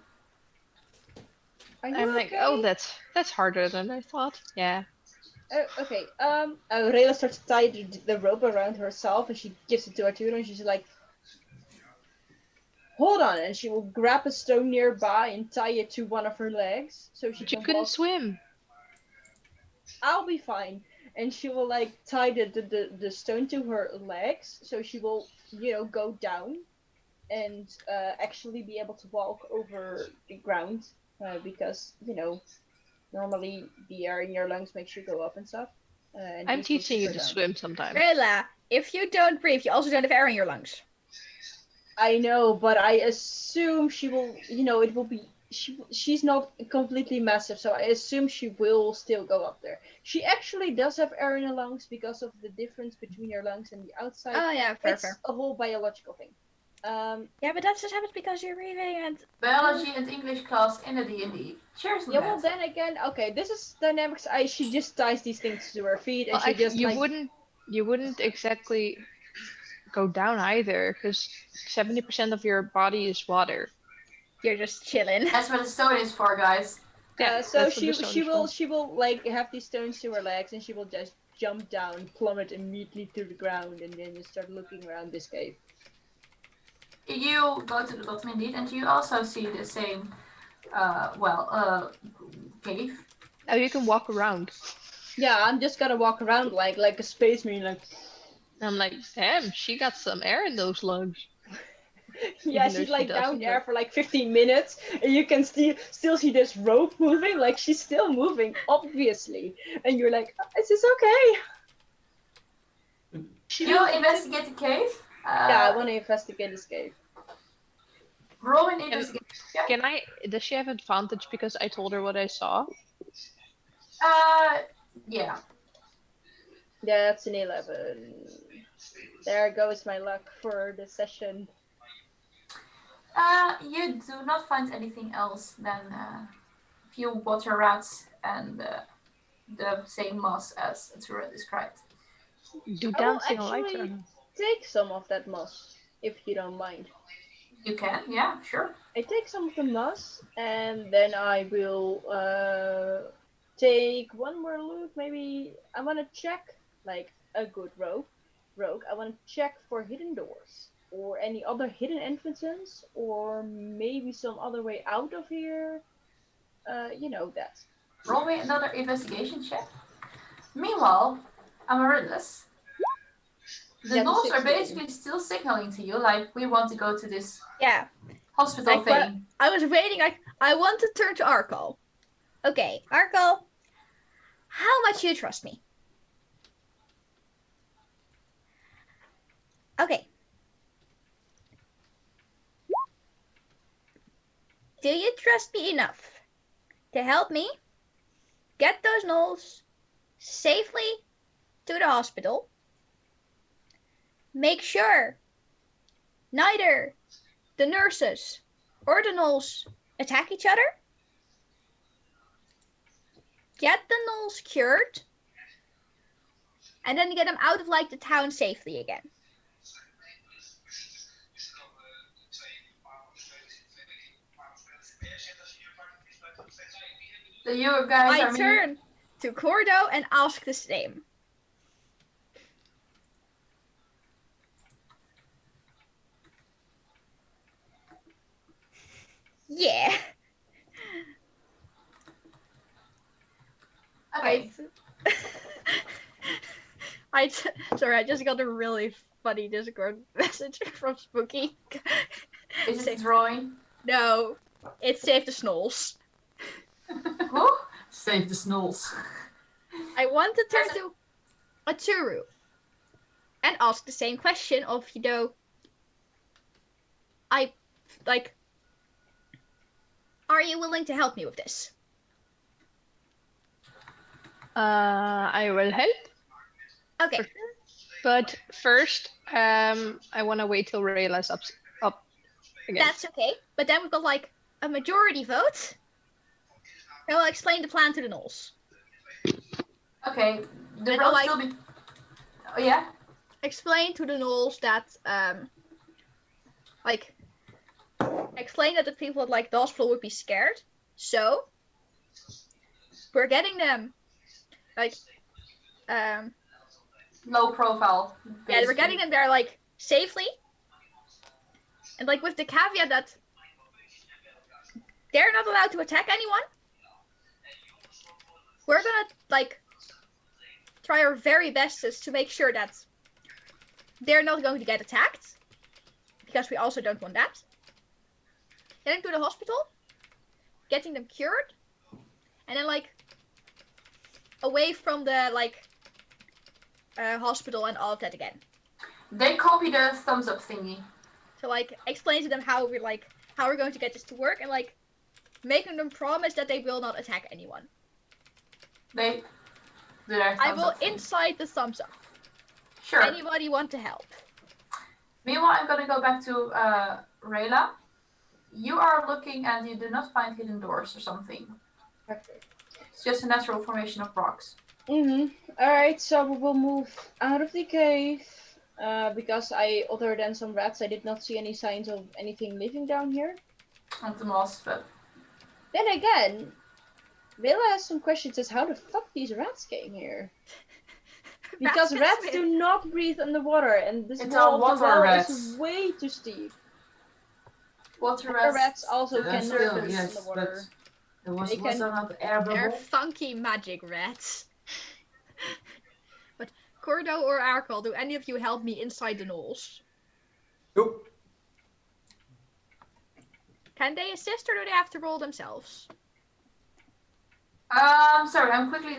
Are you I'm like, oh, okay? that's harder than I thought. Yeah. Oh, okay. Rayla starts to tie the rope around herself, and she gives it to Arturo, and she's like, "Hold on!" And she will grab a stone nearby and tie it to one of her legs, so she But you can couldn't walk. swim. I'll be fine. And she will like tie the stone to her legs, so she will, go down and actually be able to walk over the ground, because normally the air in your lungs makes you go up and stuff. And I'm this will teaching keep you her to down. swim sometime. Rayla, if you don't breathe, you also don't have air in your lungs. I know, but I assume she will. It will be. She's not completely massive, so I assume she will still go up there. She actually does have air in her lungs because of the difference between your lungs and the outside. Oh yeah, fair, It's fair. a whole biological thing. Yeah, but that just happens because you're breathing and. Biology and English class in a D&D. Cheers on Yeah, that. well then again, okay, this is dynamics. She just ties these things to her feet, and Well, she actually, just you wouldn't exactly go down either, because 70% of your body is water. You're just chilling. That's what the stone is for, guys. Yeah, so that's what the stone she is will for. she will like have these stones to her legs, and she will just jump down, plummet immediately to the ground, and then just start looking around this cave. You go to the bottom indeed, and you also see the same, cave. Oh, you can walk around. Yeah, I'm just gonna walk around like a space marine, like. I'm like, damn, she got some air in those lungs. Yeah, Even though she's she like down doesn't, there but- for like 15 minutes, and you can still see this rope moving. Like she's still moving, obviously, and you're like, "Is this okay?" You investigate the cave. Yeah, I want to investigate this cave. Roll an investigation. Can I? Does she have advantage because I told her what I saw? Yeah. That's an 11. There goes my luck for the session. You do not find anything else than a few water rats and the same moss as Atura described. Do I will dancing lights actually on. take some of that moss, if you don't mind. You can, yeah, sure. I take some of the moss, and then I will take one more look. Maybe I want to check like a good rogue. I want to check for hidden doors or any other hidden entrances, or maybe some other way out of here. That. Roll me another investigation check. Meanwhile, Amaryllis, the That's a gnolls are 16. basically still signaling to you, like, we want to go to this Yeah. hospital Like, what- thing. I was waiting. Like, I want to turn to Arco. Okay, Arco, how much you trust me? Okay. Do you trust me enough to help me get those gnolls safely to the hospital? Make sure neither the nurses or the gnolls attack each other. Get the gnolls cured. And then get them out of like the town safely again. So you guys I are turn to Cordo and ask the same. Sorry, I just got a really funny Discord message from Spooky. Is it drawing? No, it's Save the Snolls. Who? Save the snolls. I want to turn to Aturu and ask the same question of, I, like, are you willing to help me with this? I will help. Okay. For sure. But first, I want to wait till Rayla's up again. That's okay. But then we've got like a majority vote. I will explain the plan to the Knolls. Okay. The And road like- still be. Oh yeah. Explain to the Knolls that explain that the people at like the hospital would be scared. So we're getting them Low profile. yeah, we're basically. getting them there like safely. And like with the caveat that they're not allowed to attack anyone. We're gonna like try our very best to make sure that they're not going to get attacked. Because we also don't want that. Getting to the hospital, getting them cured, and then like away from the hospital and all of that again. They copy the thumbs up thingy. So like explain to them how we're going to get this to work, and like making them promise that they will not attack anyone. They do their thumbs I will up thing. inside the thumbs up. Sure. Anybody want to help? Meanwhile, I'm gonna go back to Rayla. You are looking and you do not find hidden doors or something. It's just a natural formation of rocks. Alright, so we will move out of the cave. Because other than some rats, I did not see any signs of anything living down here. And the moss, but Then again, Vela has some questions as how the fuck these rats came here. Because rats do not breathe underwater, and this It's wall all of the water well rats. is way too steep. water Other rats. rats also Yeah, can still, surface yes, underwater. But was They can- that not They're airable? funky magic rats. But Cordo or Arkal, do any of you help me inside the Knolls? Nope. Can they assist, or do they have to roll themselves? Sorry, I'm quickly.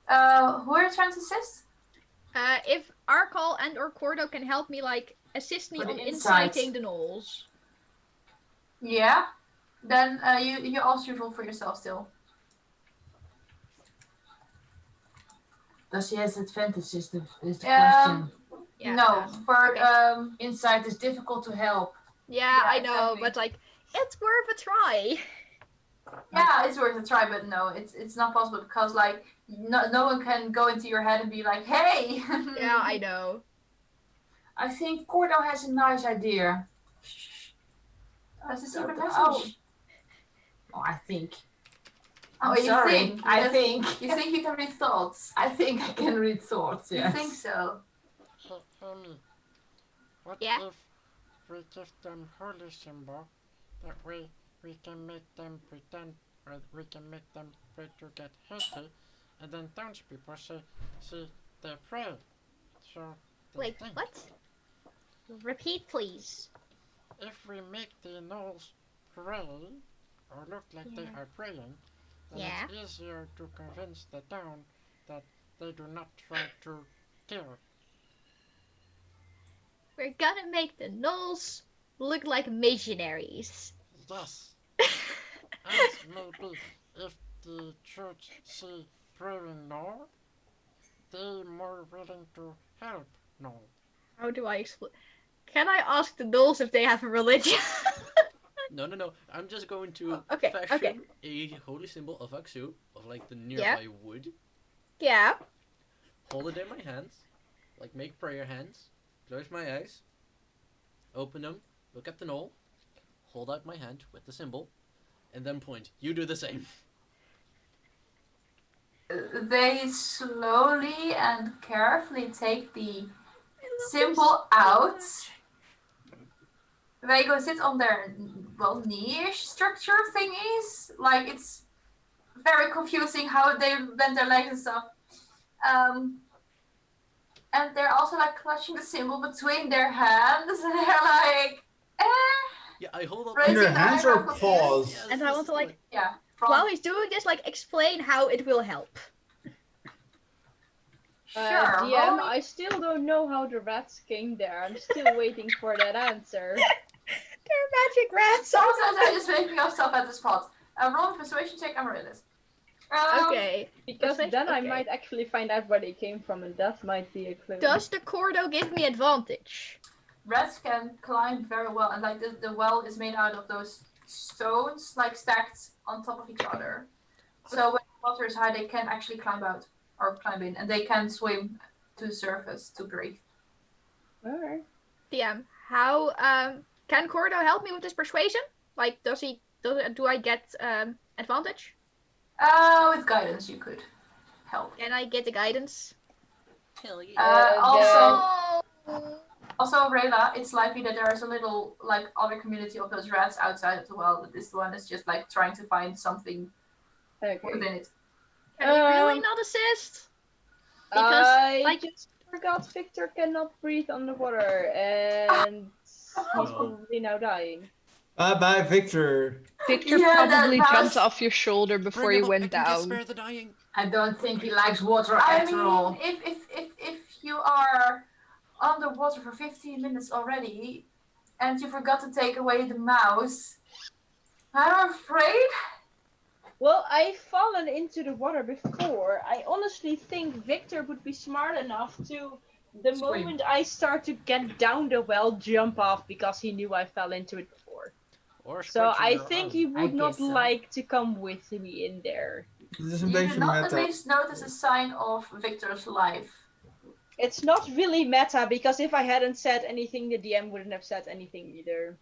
Who are you trying to assist? If Arkal and or Cordo can help me, like, assist me For the on insights. inciting the Knolls. Yeah. Then you also roll for yourself still. Does he has advantage? Is the question. Yeah. No, for okay. Insight is difficult to help. Yeah, Yeah, I know, exactly. but like, it's worth a try. Yeah, it's worth a try, but no, it's not possible because like no one can go into your head and be like, hey. Yeah, I know. I think Cordo has a nice idea. That's a secret Oh. message. Oh, I think. Oh, I'm you sorry. think? I Yes. think. You think you can read thoughts? I think I can read thoughts. Yes. You think so? Amy, what Yeah? if we give them holy symbol? That way we can make them pretend, or we can make them pray to get healthy, and then townspeople see they pray. So they Wait, think. what? Repeat, please. If we make the gnolls pray, or look like they Yeah. are praying, then Yeah. it's easier to convince the town that they do not try to kill. We're gonna make the Knolls look like missionaries. Yes. And maybe if the church see praying no, they're more willing to help no. How do I explain? Can I ask the Knolls if they have a religion? No. I'm just going to Okay, fashion okay. a holy symbol of Aksu, of like the nearby wood, Yeah. hold it in my hands, like make prayer hands, close my eyes, open them, look at the knoll, hold out my hand with the symbol, and then point. You do the same. They slowly and carefully take the symbol out. They go sit on their knee-ish structure thingies. Like it's very confusing how they bend their legs and stuff. and they're also like clutching the symbol between their hands, and they're like, eh. Yeah, I hold up. Raising In their the hands or eyebrow confused. paws? Yes, And I want to like, Yeah. while he's doing this, like explain how it will help. Sure. DM, roll me- I still don't know how the rats came there. I'm still waiting for that answer. They're magic rats. Sometimes I'm just making up stuff at the spot. Roll a persuasion check. I'm ready. Okay. Because Persuasion, then I okay. might actually find out where they came from, and that might be a clue. Does the cordo give me advantage? Rats can climb very well, and like the well is made out of those stones, like stacked on top of each other. So when the water is high, they can actually climb out or climb in, and they can swim to the surface to breathe. Alright. DM, how can cordo help me with this persuasion? Like, do I get advantage? With guidance, you could help. Can I get the guidance? Hell yeah. Also, Rayla, it's likely that there is a little like other community of those rats outside of the well. But this one is just like trying to find something Okay. within it. Can you really not assist? Because I like just forgot Victor cannot breathe underwater, and he's probably now dying. Bye, Victor. Victor Yeah, probably that jumped was- off your shoulder before Bring you him up, I went can just down. spare the dying. I don't think he likes water I at mean, all. if you are underwater for 15 minutes already, and you forgot to take away the mouse, I'm afraid. Well, I've fallen into the water before. I honestly think Victor would be smart enough to, the Swim. moment I start to get down the well, jump off because he knew I fell into it before. Or So scratching I your think arm. he would I not guess so. like to come with me in there. Dit is een You beetje did not at meta. least notice a sign of Victor's life. It's not really meta because if I hadn't said anything, the DM wouldn't have said anything either.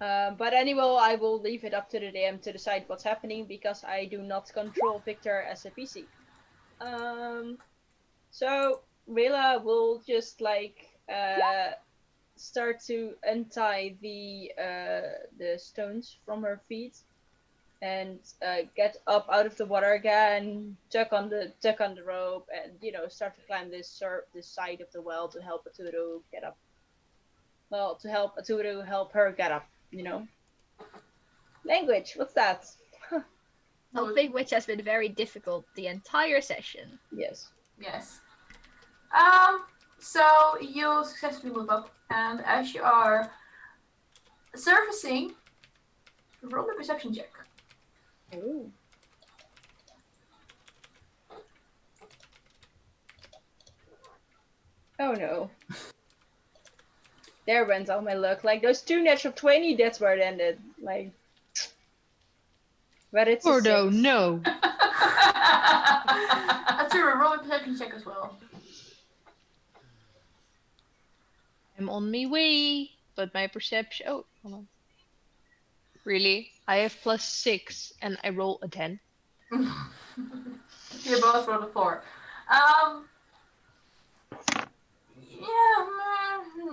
But anyway, I will leave it up to the DM to decide what's happening because I do not control Victor as a PC. So Rayla will just like start to untie the stones from her feet and get up out of the water again, tuck on the rope, and start to climb this side of the well to help Aturu get up. Well, to help Aturu help her get up. Language. What's that? something which has been very difficult the entire session. Yes. Yes. So you successfully move up, and as you are surfacing, roll a perception check. Ooh. Oh no. There went all my luck. Like those 2 natural 20, that's where it ended. Like, but it's a Cordo, 6. no. Arturo, roll a perception check as well. I'm on my way, but my perception. Oh, hold on. Really? I have +6 and I roll a 10. You both rolled a 4.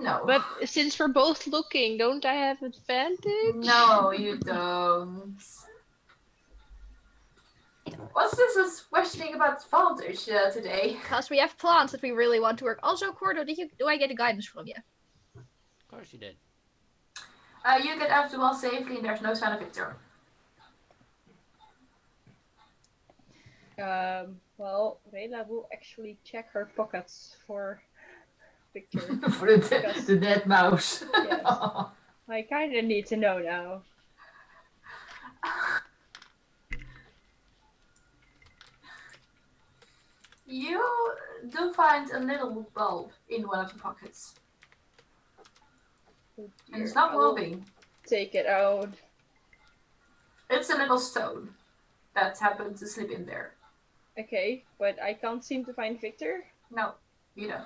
No. But since we're both looking, don't I have advantage? No, you don't. What's this questioning about advantage today? Because we have plans that we really want to work. Also, Cordo, do I get a guidance from you? Of course you did. You get out of the well safely, and there's no sign of Victor. Well, Rayla will actually check her pockets for Victor. For the dead mouse. Yes. I kind of need to know now. You do find a little bulb in one of the pockets, Oh and it's dear, not I will moving. take it out. It's a little stone that happened to slip in there. Okay, but I can't seem to find Victor. No, you don't.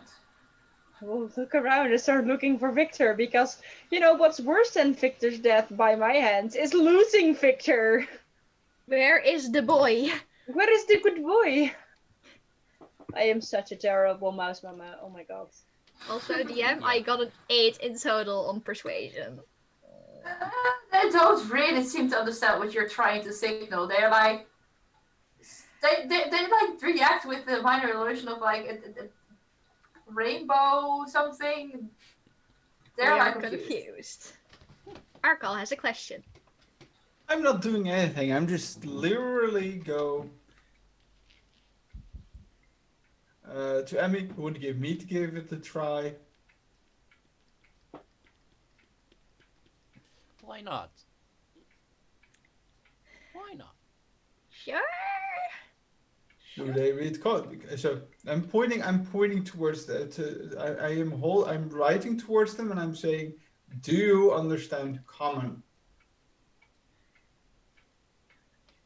I will look around and start looking for Victor because, what's worse than Victor's death by my hands is losing Victor. Where is the boy? Where is the good boy? I am such a terrible mouse mama. Oh my god. Also, DM, I got an 8 in total on persuasion. They don't really seem to understand what you're trying to signal. They're like, They like react with the minor illusion of like a rainbow something. They're We are like confused. Arkal has a question. I'm not doing anything. I'm just literally go to Emmy, who would give me to give it a try. Why not? Why not? Sure. Do they read code? So I'm pointing towards I'm writing towards them, and I'm saying, do you understand common?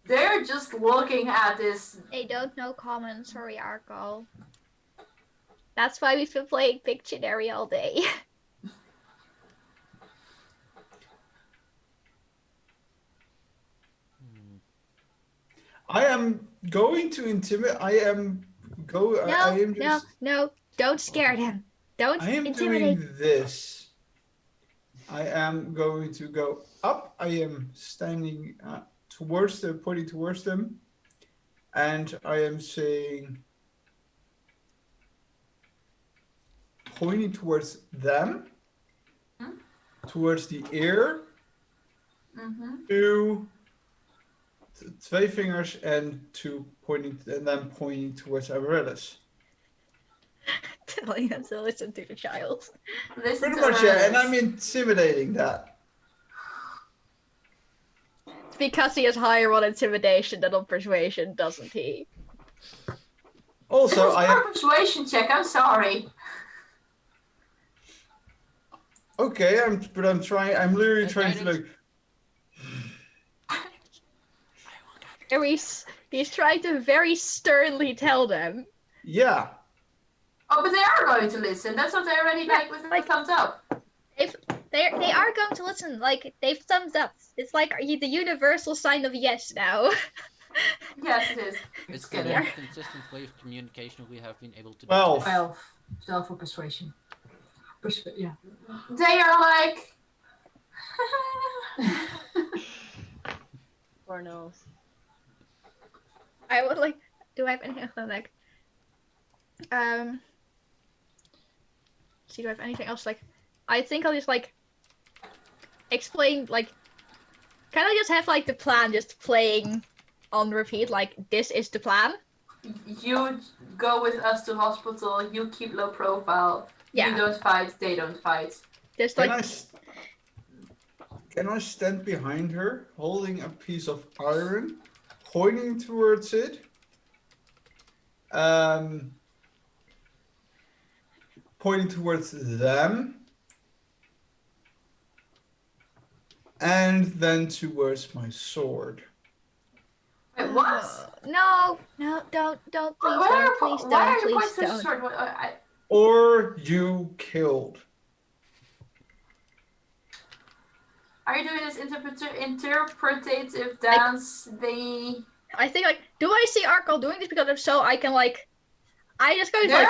they're just looking at this. They don't know common. Sorry, Arkal. That's why we've been playing Pictionary all day. I am going to intimidate. I am No. Don't scare them. Don't I am intimidate. doing this. I am going to go up. I am standing pointing towards them, and I am saying, pointing towards them, towards the ear, twee fingers, and then pointing towards Amaryllis. Telling them to listen to the child. Listen Pretty to much, yeah, and us. I'm intimidating that. It's because he has higher on intimidation than on persuasion, doesn't he? Also, This is a persuasion check. I'm sorry. Okay, I'm trying. I'm literally trying to like. He's trying to very sternly tell them. Yeah. Oh, but they are going to listen. That's what they already like with the thumbs up. They are going to listen. Like, they've thumbs up. It's like the universal sign of yes now. Yes, it is. It's the most consistent way of communication we have been able to do. 12. 12 for persuasion. Yeah. They are like. Or knows. I would like. Do I have anything else like? See, do I have anything else like? I think I'll just like explain like. Can I just have like the plan just playing on repeat? Like, this is the plan. You go with us to hospital. You keep low profile. Yeah. You don't fight. They don't fight. Just like. Can I stand behind her, holding a piece of iron, pointing towards it? Pointing towards them, and then towards my sword. Wait, what? No, don't, please don't, Why are you please pointing don't. such short? Or you killed. Are you doing this interpretative dance? I think like, do I see Arkal doing this because if so, I can like, I just go like.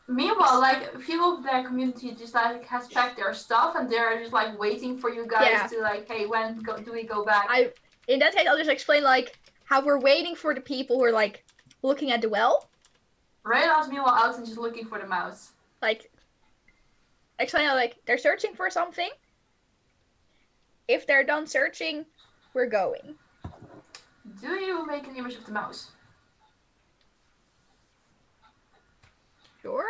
Meanwhile, like people of their community just like has packed their stuff and they're just like waiting for you guys to like, hey, when do we go back? In that case, I'll just explain like how we're waiting for the people who are like looking at the well. Rayla's meanwhile out and just looking for the mouse. Like, explain how like they're searching for something. If they're done searching, we're going. Do you make an image of the mouse? Sure.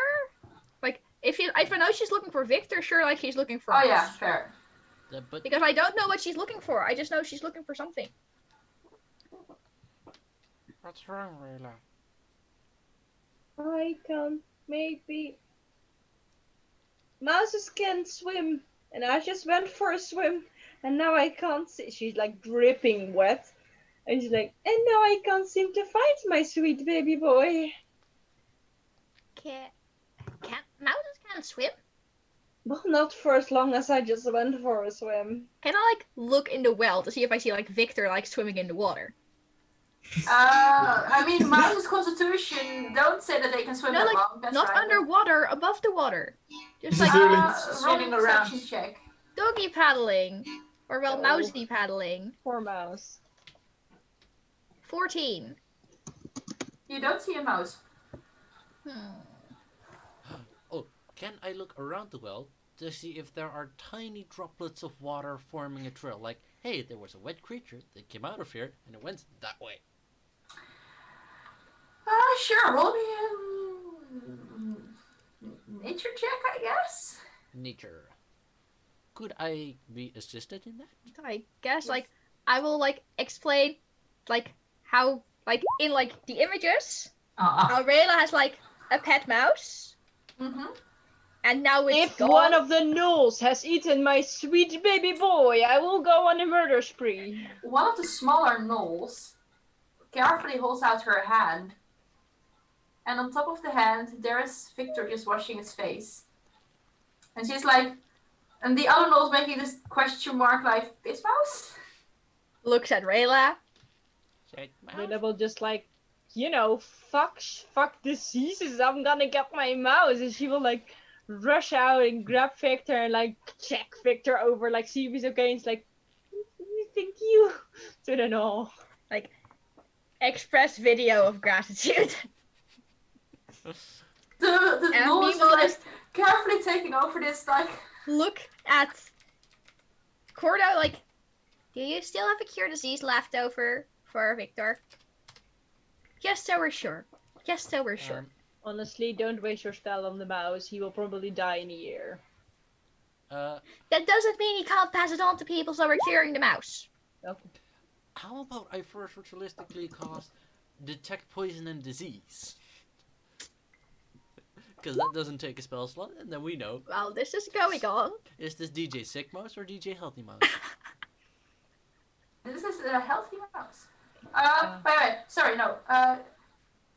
Like, if I know she's looking for Victor, sure, like she's looking for. Oh yeah, fair. But because I don't know what she's looking for. I just know she's looking for something. What's wrong, Rayla? I can't. Maybe. Mouses can swim, and I just went for a swim, and now I can't see. She's like dripping wet, and she's like, and now I can't seem to find my sweet baby boy. Mouses can't swim? Well, not for as long as I just went for a swim. Can I like look in the well to see if I see like Victor like swimming in the water? I mean, mouse's constitution don't say that they can swim that like, long. That's not right, underwater, above the water. Just like swimming around. Check. Doggy paddling, or mousey paddling. Poor mouse. 14. You don't see a mouse. Oh, can I look around the well to see if there are tiny droplets of water forming a trail? Like, hey, there was a wet creature that came out of here and it went that way. Sure, roll me a nature check, I guess. Nature. Could I be assisted in that? I guess Yes. like I will like explain like how like in like the images Aurelia has like a pet mouse Mm-hmm. and now it's If gone. one of the gnolls has eaten my sweet baby boy, I will go on a murder spree. One of the smaller gnolls carefully holds out her hand. And on top of the hand, there is Victor just washing his face. And she's like, and the other knoll's making this question mark like, this mouse? Looks at Rayla. Rayla will just like, you know, fuck diseases, I'm gonna get my mouse. And she will like rush out and grab Victor and like check Victor over, like see if he's okay. And it's like, thank you to the gnoll. Like express video of gratitude. The And gnoll is meanwhile like just carefully taking over this like. look at Cordo like, do you still have a cure disease left over for Victor? Just so we're sure. Just so we're sure. Honestly, don't waste your spell on the mouse. He will probably die in a year. Uh, That doesn't mean he can't pass it on to people, so we're curing the mouse. Okay. how about I first ritualistically cast Detect Poison and Disease? Because that doesn't take a spell slot, and then we know. Well, this is going on. Is this DJ Sick Mouse or DJ Healthy Mouse? This is a healthy mouse. Wait, sorry, no. I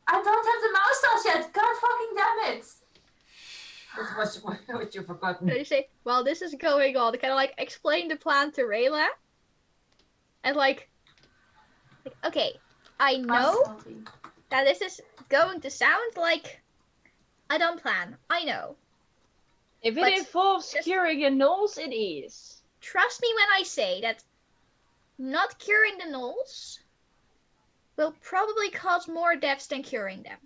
don't have the mouse toss yet. God fucking damn it. What you forgotten? So you say, well, this is going on. Kind of like explain the plan to Rayla. And like, okay, I know that this is going to sound like a dumb plan. I know. If it But involves just- curing a gnolls, it is. Trust me when I say that not curing the gnolls will probably cause more deaths than curing them.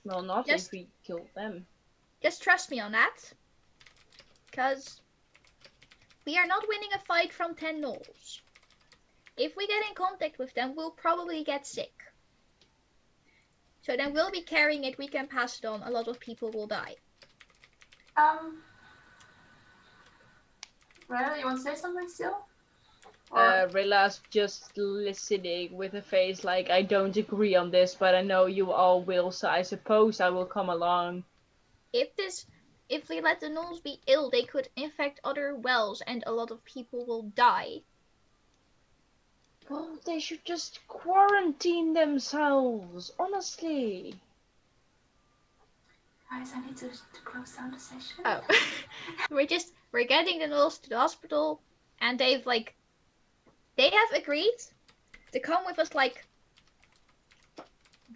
Well, not Just- if we kill them. Just trust me on that. Because we are not winning a fight from 10 gnolls. If we get in contact with them, we'll probably get sick. So then we'll be carrying it, we can pass it on, a lot of people will die. Riley, you want to say something still? Rayla's just listening with a face like, I don't agree on this, but I know you all will, so I suppose I will come along. If we let the gnolls be ill, they could infect other wells and a lot of people will die. Well, they should just quarantine themselves, honestly. Guys, I need to close down the session. Oh. we're getting the gnolls to the hospital and they have agreed to come with us like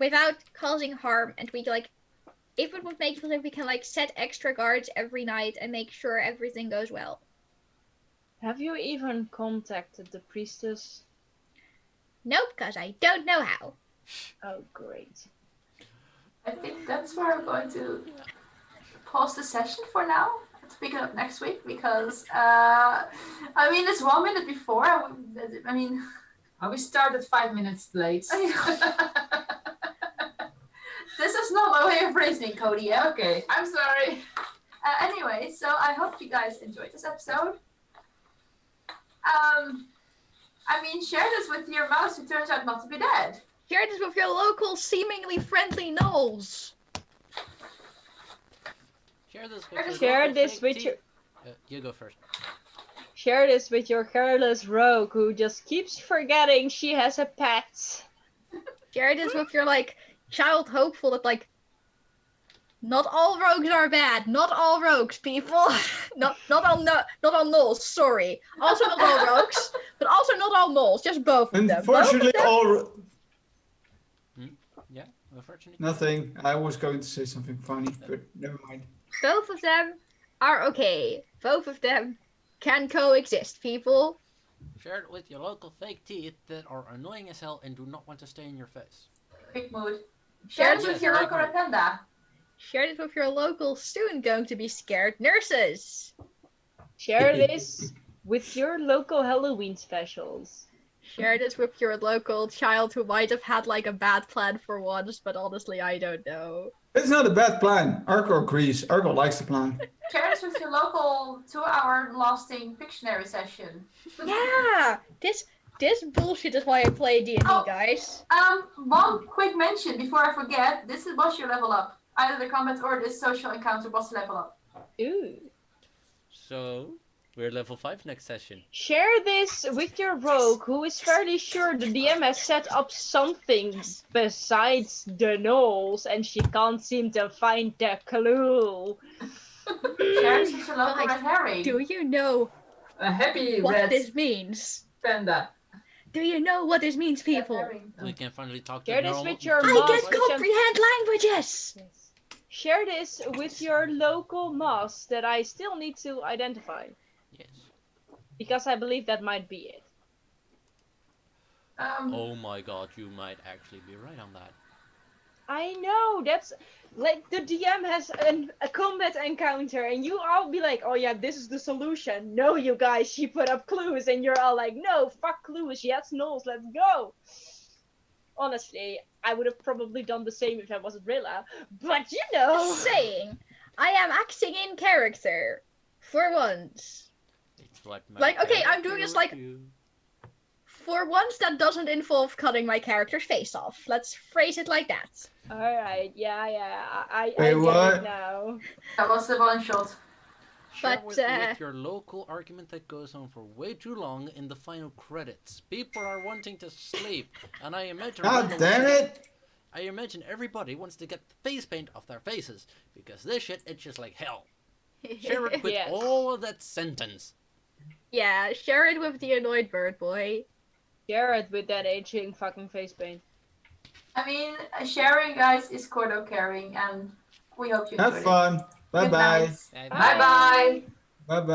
without causing harm, and we like if it would make sense, we can like set extra guards every night and make sure everything goes well. Have you even contacted the priestess? Nope, because I don't know how. Oh, great. I think that's where I'm going to pause the session for now. To pick it up next week because I mean it's 1 minute before. I mean, We started 5 minutes late. this is not my way of reasoning, Cody. Yeah? Okay. I'm sorry. Anyway, so I hope you guys enjoyed this episode. I mean, share this with your mouse who turns out not to be dead. Share this with your local seemingly friendly gnolls. Share this with your... you go first. Share this with your careless rogue who just keeps forgetting she has a pet. Share this with your like child hopeful that like not all rogues are bad. Not all rogues, people. not all gnolls. Sorry. Also not all rogues, but also not all gnolls. Just both of them. Unfortunately, all. Yeah, unfortunately. Nothing. I was going to say something funny, but never mind. Both of them are okay. Both of them can coexist, people. Share it with your local fake teeth that are annoying as hell and do not want to stay in your face. Big mood. Share Share it this Yes, with your big local mood. red panda. Share it with your local soon going to be scared nurses. Share this with your local Halloween specials. Share this with your local child who might have had like a bad plan for once, but honestly, I don't know. It's not a bad plan. Arco agrees. Arco likes the plan. Share this with your local 2-hour lasting Pictionary session. Yeah, this bullshit is why I play D&D, Oh. guys. One quick mention before I forget. This was your level up. Either the combat or this social encounter was level up. Ooh. So, we're level 5 next session. Share this with your rogue who is fairly sure the DM has set up something besides the gnolls and she can't seem to find the clue. Share this with your local Guys, red herring. do you know A happy what red this means? panda. Do you know what this means, Red people? herring. We can finally talk to Share this normal. with your to I mom. normal can Yes. comprehend languages! Yes. Share this with your local moss that I still need to identify. Yes. Because I believe that might be it. Oh my god, you might actually be right on that. I know, that's like the DM has a combat encounter and you all be like, oh yeah, this is the solution. No, you guys, she put up clues and you're all like, no, fuck clues, yes, gnolls, let's go. Honestly, I would have probably done the same if I wasn't Rilla, but you know. Saying, I am acting in character. For once. It's what my Like, okay, I'm doing this character like- do. For once, that doesn't involve cutting my character's face off. Let's phrase it like that. Alright, yeah, I Wait, get what? it now. That was the one shot. Share But, with your local argument that goes on for way too long in the final credits. People are wanting to sleep, and I imagine. God Randall damn wants to it! I imagine everybody wants to get the face paint off their faces because this shit itches like hell. Share it with Yes. all of that sentence. Yeah, share it with the annoyed bird boy. Share it with that aging fucking face paint. I mean, sharing, guys, is Cordo caring, and we hope you enjoyed Have it. fun. Bye Good bye. night. Bye bye. Bye bye.